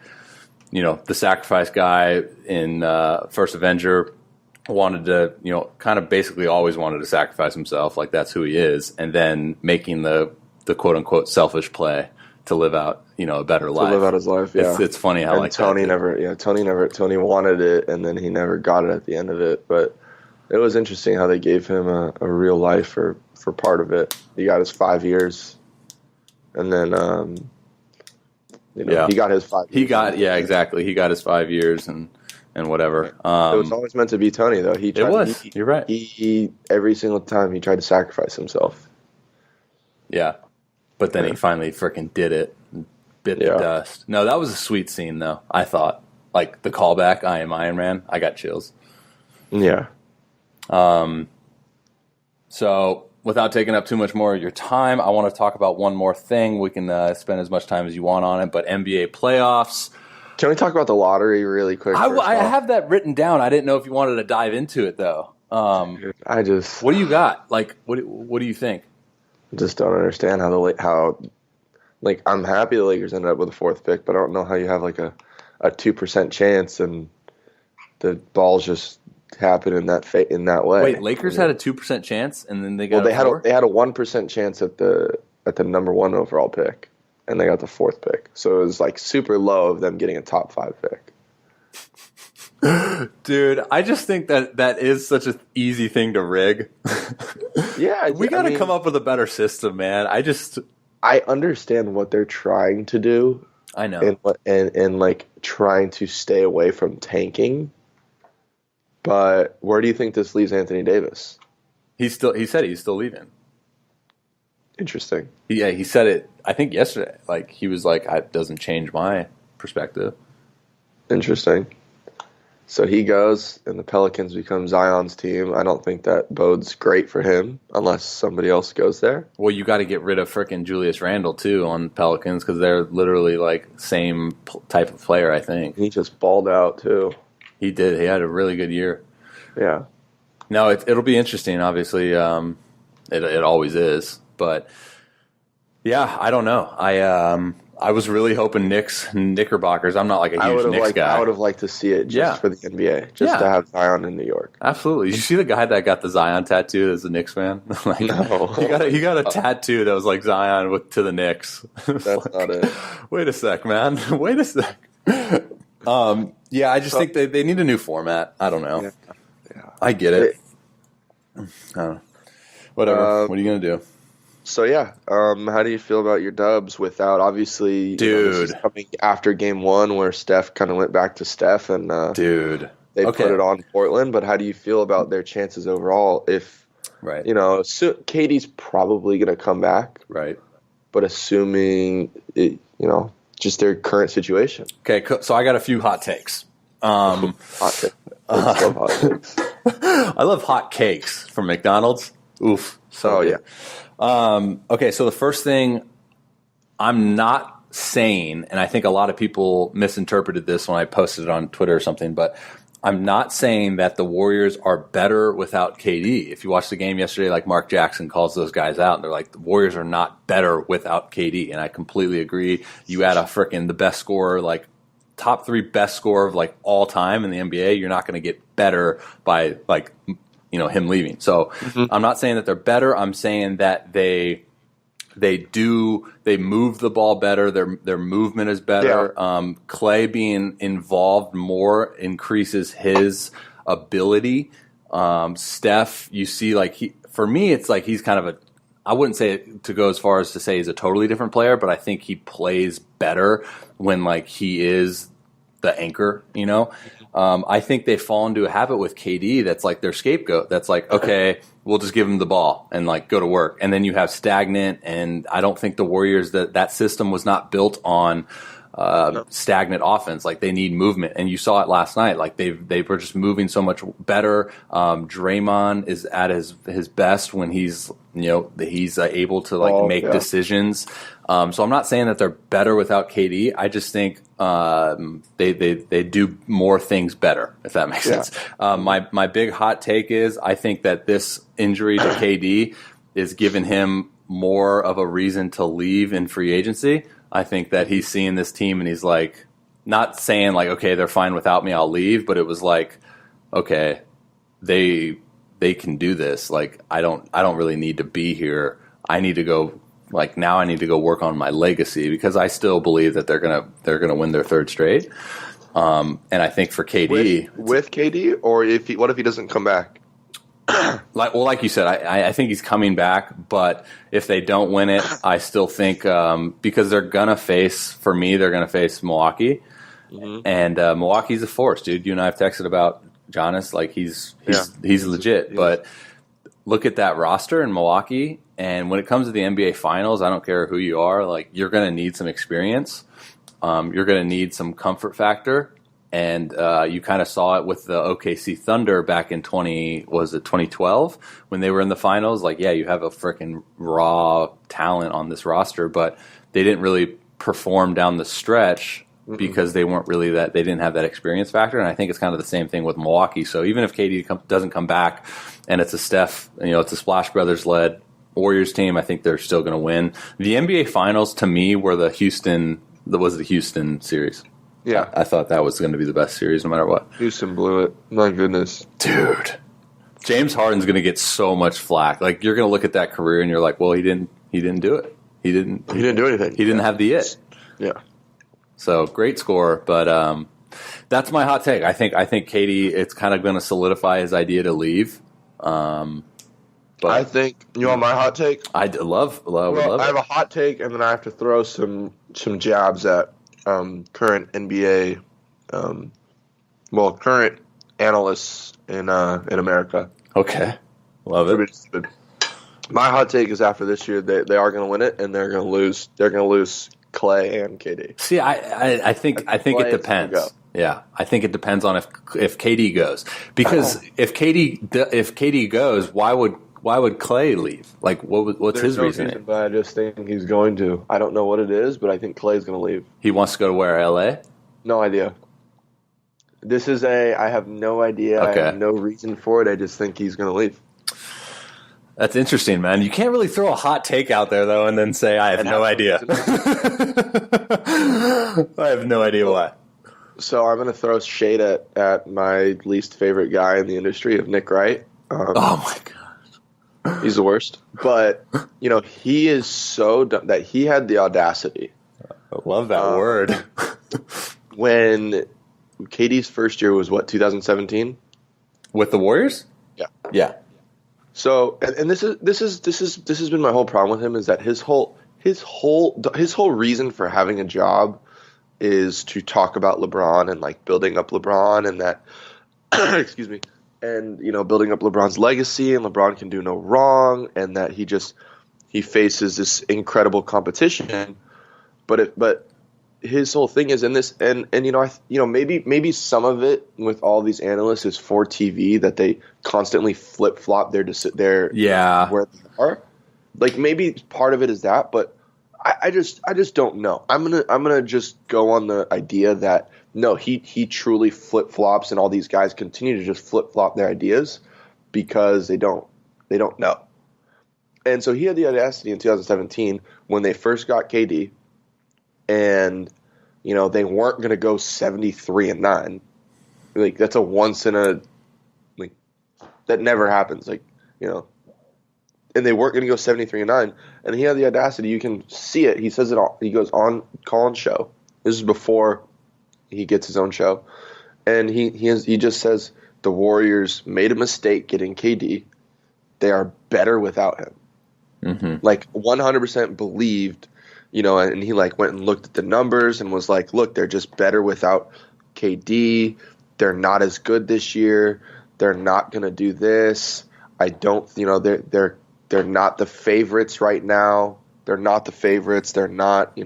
[SPEAKER 1] the sacrifice guy in First Avenger, wanted to, kind of basically always wanted to sacrifice himself, like that's who he is, and then making the quote unquote selfish play to live out, a better life.
[SPEAKER 5] To live out his life, yeah.
[SPEAKER 1] It's funny how like
[SPEAKER 5] Tony Tony wanted it, and then he never got it at the end of it. But it was interesting how they gave him a real life for part of it. He got his 5 years, and then he got his 5 years.
[SPEAKER 1] Exactly. He got his 5 years and whatever.
[SPEAKER 5] It was always meant to be Tony, though.
[SPEAKER 1] You're right.
[SPEAKER 5] He every single time he tried to sacrifice himself.
[SPEAKER 1] Yeah, but then he finally freaking did it, and bit the dust. No, that was a sweet scene, though. I thought, like the callback, "I am Iron Man." I got chills.
[SPEAKER 5] Yeah.
[SPEAKER 1] So, without taking up too much more of your time, I want to talk about one more thing. We can spend as much time as you want on it, but NBA playoffs.
[SPEAKER 5] Can we talk about the lottery really quick?
[SPEAKER 1] I have that written down. I didn't know if you wanted to dive into it, though.
[SPEAKER 5] What
[SPEAKER 1] do you got? Like, what do you think?
[SPEAKER 5] I just don't understand how I'm happy the Lakers ended up with a fourth pick, but I don't know how you have like a 2% chance and the balls just happen in that way.
[SPEAKER 1] Wait, Lakers had a 2% chance, and then they got
[SPEAKER 5] they had a 1% chance at the number 1 overall pick. And they got the fourth pick. So it was like super low of them getting a top 5 pick.
[SPEAKER 1] Dude, I just think that is such an easy thing to rig.
[SPEAKER 5] Yeah,
[SPEAKER 1] We got to come up with a better system, man.
[SPEAKER 5] I understand what they're trying to do.
[SPEAKER 1] I know.
[SPEAKER 5] And like trying to stay away from tanking. But where do you think this leaves Anthony Davis?
[SPEAKER 1] He said he's still leaving.
[SPEAKER 5] Interesting.
[SPEAKER 1] Yeah, he said it, I think yesterday. Like, he was like, it doesn't change my perspective.
[SPEAKER 5] Interesting. So he goes, and the Pelicans become Zion's team. I don't think that bodes great for him unless somebody else goes there.
[SPEAKER 1] Well, you got to get rid of frickin' Julius Randle, too, on Pelicans, because they're literally, like, same type of player, I think.
[SPEAKER 5] He just balled out, too.
[SPEAKER 1] He did. He had a really good year.
[SPEAKER 5] Yeah.
[SPEAKER 1] No, it'll be interesting, obviously. It always is. But, yeah, I don't know. I was really hoping Knickerbockers. I'm not like a huge Knicks guy.
[SPEAKER 5] I would have liked to see it just for the NBA, just to have Zion in New York.
[SPEAKER 1] Absolutely. Did you see the guy that got the Zion tattoo as a Knicks fan? Like,
[SPEAKER 5] no.
[SPEAKER 1] He got a tattoo that was like Zion to the Knicks.
[SPEAKER 5] That's not it.
[SPEAKER 1] Wait a sec, man. Wait a sec. Yeah, I just think they need a new format. I don't know.
[SPEAKER 5] Yeah.
[SPEAKER 1] I get it. Whatever. What are you going to do?
[SPEAKER 5] So, yeah, how do you feel about your dubs without, obviously, this is coming after game one where Steph kind of went back to Steph and they put it on Portland, but how do you feel about their chances overall if, Katie's probably going to come back,
[SPEAKER 1] right?
[SPEAKER 5] But assuming, just their current situation.
[SPEAKER 1] Okay, so I got a few hot takes.
[SPEAKER 5] Hot takes. I love hot takes.
[SPEAKER 1] I love hot cakes from McDonald's. Oof. So,
[SPEAKER 5] yeah.
[SPEAKER 1] Okay, so the first thing, I'm not saying, and I think a lot of people misinterpreted this when I posted it on Twitter or something, but I'm not saying that the Warriors are better without KD. If you watched the game yesterday, like Mark Jackson calls those guys out, and they're like, the Warriors are not better without KD, and I completely agree. You add the best scorer, like top 3 best scorer of like all time in the NBA, you're not going to get better by like him leaving. So I'm not saying that they're better. I'm saying that they move the ball better. Their movement is better. Yeah. Clay being involved more increases his ability. Steph, you see, for me, it's like he's kind of I wouldn't say it to go as far as to say he's a totally different player, but I think he plays better when like he is the anchor, I think they fall into a habit with KD that's like their scapegoat. That's like, okay, we'll just give him the ball and like go to work. And then you have stagnant, and I don't think the Warriors, that system was not built on stagnant offense. Like they need movement, and you saw it last night. Like they were just moving so much better. Draymond is at his best when he's able to like make decisions. So I'm not saying that they're better without KD. I just think they do more things better, if that makes sense. My big hot take is I think that this injury to KD is giving him more of a reason to leave in free agency. I think that he's seeing this team and he's like, not saying like, okay, they're fine without me, I'll leave, but it was like, okay, they can do this. Like I don't really need to be here. I need to go. Like now, I need to go work on my legacy because I still believe that they're gonna win their 3rd straight. And I think for KD,
[SPEAKER 5] with KD, or what if he doesn't come back?
[SPEAKER 1] Like you said, I think he's coming back. But if they don't win it, I still think because they're gonna face Milwaukee, and Milwaukee's a force, dude. You and I have texted about Giannis, like he's legit, but. Look at that roster in Milwaukee, and when it comes to the NBA Finals, I don't care who you are, like you're going to need some experience. You're going to need some comfort factor, and you kind of saw it with the OKC Thunder back in 2012 when they were in the finals. Like, yeah, you have a freaking raw talent on this roster, but they didn't really perform down the stretch because they weren't really they didn't have that experience factor. And I think it's kind of the same thing with Milwaukee. So even if KD doesn't come back and it's a Steph, it's a Splash Brothers led Warriors team, I think they're still going to win. The NBA Finals to me were the Houston series.
[SPEAKER 5] Yeah.
[SPEAKER 1] I thought that was going to be the best series no matter what.
[SPEAKER 5] Houston blew it. My goodness.
[SPEAKER 1] Dude. James Harden's going to get so much flack. Like you're going to look at that career and you're like, well, he didn't do it. He didn't
[SPEAKER 5] do anything.
[SPEAKER 1] He didn't have the it.
[SPEAKER 5] Yeah.
[SPEAKER 1] So great score, but That's my hot take. I think KD, it's kind of going to solidify his idea to leave. But
[SPEAKER 5] I think, you want my hot take?
[SPEAKER 1] I love
[SPEAKER 5] I have
[SPEAKER 1] it.
[SPEAKER 5] a hot take, and then I have to throw some jabs at current NBA, current analysts in America.
[SPEAKER 1] Okay, love it.
[SPEAKER 5] My hot take is after this year, they are going to win it, and they're going to lose. They're going to lose Clay and KD.
[SPEAKER 1] See, I think it depends. Yeah, I think it depends on if KD goes, because if KD goes, why would Clay leave? Like, what's
[SPEAKER 5] There's
[SPEAKER 1] his
[SPEAKER 5] no
[SPEAKER 1] reasoning?
[SPEAKER 5] reason, but I just think he's going to. I don't know what it is, but I think Clay's going to leave.
[SPEAKER 1] He wants to go to where? LA?
[SPEAKER 5] No idea. I have no idea.
[SPEAKER 1] Okay.
[SPEAKER 5] I have no reason for it. I just think he's going to leave.
[SPEAKER 1] That's interesting, man. You can't really throw a hot take out there, though, and then say, I have no idea. I have no idea why.
[SPEAKER 5] So I'm going to throw shade at my least favorite guy in the industry of Nick Wright.
[SPEAKER 1] Oh, my God.
[SPEAKER 5] He's the worst. But, he is so dumb that he had the audacity.
[SPEAKER 1] I love that word.
[SPEAKER 5] When KD's first year was, 2017?
[SPEAKER 1] With the Warriors?
[SPEAKER 5] Yeah.
[SPEAKER 1] Yeah.
[SPEAKER 5] So, and this has been my whole problem with him, is that his whole reason for having a job is to talk about LeBron and like building up LeBron, and that excuse me, and building up LeBron's legacy, and LeBron can do no wrong, and that he faces this incredible competition, but his whole thing is in this, and maybe some of it with all these analysts is for TV, that they constantly flip flop their where they are. Like, maybe part of it is that, but I just don't know. I'm gonna just go on the idea that no, he truly flip flops, and all these guys continue to just flip flop their ideas because they don't know. And so he had the audacity in 2017 when they first got KD. And, they weren't going to go 73-9. Like, that's a once in a, like, that never happens. Like, and they weren't going to go 73-9. And he had the audacity. You can see it. He says it all. He goes on Colin's show. This is before he gets his own show. And he just says the Warriors made a mistake getting KD. They are better without him. Mm-hmm. Like, 100% believed. And he went and looked at the numbers and was like, look, they're just better without KD. They're not as good this year. They're not going to do this. I don't, they're not the favorites right now. They're not the favorites. They're not,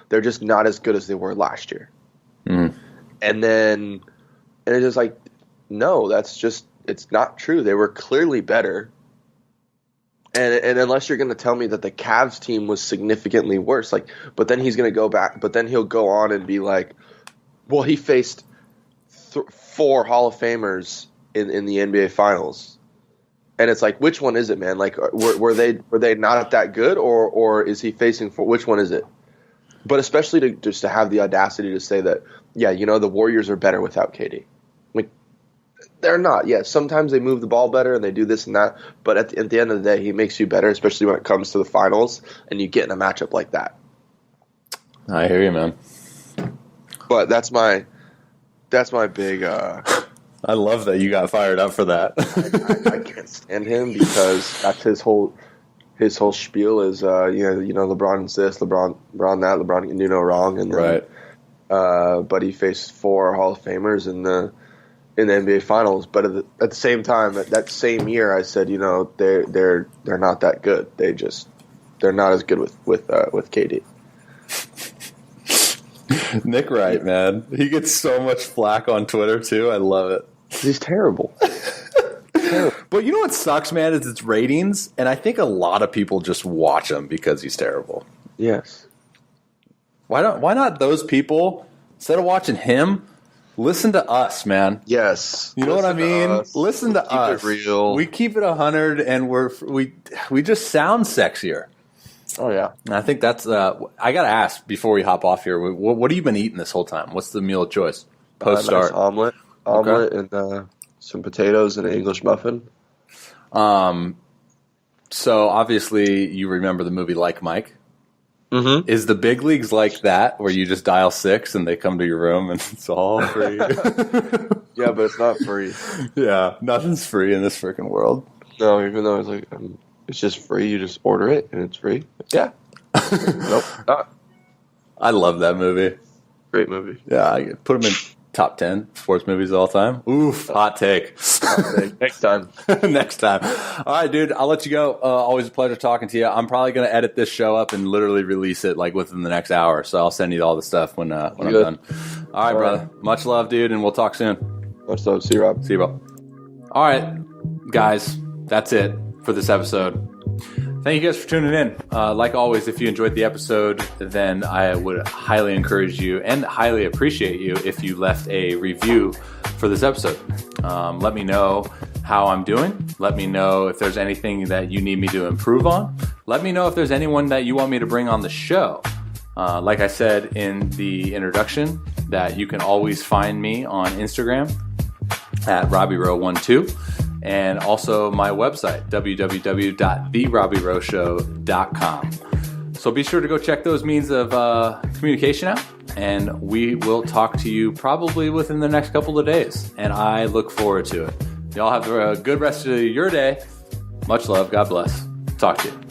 [SPEAKER 5] they're just not as good as they were last year. Mm. And it's just like, no, it's not true. They were clearly better. And unless you're going to tell me that the Cavs team was significantly worse, but then he's going to go back, but then he'll go on and be like, well, he faced 4 Hall of Famers in the NBA Finals, and it's like, which one is it, man? Like, were they not that good, or is he facing which one is it? But especially to have the audacity to say that, yeah, the Warriors are better without KD. They're not. Yeah, sometimes they move the ball better and they do this and that. But at the end of the day, he makes you better, especially when it comes to the finals and you get in a matchup like that.
[SPEAKER 1] I hear you, man.
[SPEAKER 5] But that's my big.
[SPEAKER 1] I love that you got fired up for that.
[SPEAKER 5] I can't stand him because that's his whole spiel is LeBron's this, LeBron that, LeBron can do no wrong, and then,
[SPEAKER 1] right.
[SPEAKER 5] But he faced 4 Hall of Famers in the NBA Finals, but at the same time, that same year, I said, they're not that good. They're not as good with KD.
[SPEAKER 1] Nick Wright, man, he gets so much flack on Twitter too. I love it.
[SPEAKER 5] He's terrible.
[SPEAKER 1] But you know what sucks, man, is its ratings, and I think a lot of people just watch him because he's terrible.
[SPEAKER 5] Yes.
[SPEAKER 1] Why not those people, instead of watching him, listen to us, man.
[SPEAKER 5] Yes.
[SPEAKER 1] You know what I mean? Listen to us.
[SPEAKER 5] Keep it real.
[SPEAKER 1] We keep it 100, and we just sound sexier.
[SPEAKER 5] Oh, yeah.
[SPEAKER 1] And I think that's I got to ask before we hop off here, what have you been eating this whole time? What's the meal of choice? Post-start.
[SPEAKER 5] Nice omelet, okay. And some potatoes and an English muffin.
[SPEAKER 1] So, obviously, you remember the movie Like Mike?
[SPEAKER 5] Mm-hmm.
[SPEAKER 1] Is the big leagues like that, where you just dial 6 and they come to your room and it's all free?
[SPEAKER 5] Yeah, but it's not free.
[SPEAKER 1] Yeah, nothing's free in this freaking world.
[SPEAKER 5] No, even though it's like it's just free. You just order it and it's free. Yeah. Nope. Not.
[SPEAKER 1] I love that movie.
[SPEAKER 5] Great movie.
[SPEAKER 1] Yeah, I put them in top 10 sports movies of all time. Oof, hot take.
[SPEAKER 5] Next time.
[SPEAKER 1] Next time. All right, dude, I'll let you go. Always a pleasure talking to you. I'm probably going to edit this show up and literally release it like within the next hour. So I'll send you all the stuff when I'm done. All right, brother. Much love, dude, and we'll talk soon.
[SPEAKER 5] Much love. See you, Rob.
[SPEAKER 1] See you, bro. All right, guys, that's it for this episode. Thank you guys for tuning in. Like always, if you enjoyed the episode, then I would highly encourage you and highly appreciate you if you left a review for this episode. Let me know how I'm doing. Let me know if there's anything that you need me to improve on. Let me know if there's anyone that you want me to bring on the show. Like I said in the introduction, that you can always find me on Instagram at RobbieRowe12. And also my website, www.therobbierowshow.com. So be sure to go check those means of communication out, and we will talk to you probably within the next couple of days, and I look forward to it. Y'all have a good rest of your day. Much love. God bless. Talk to you.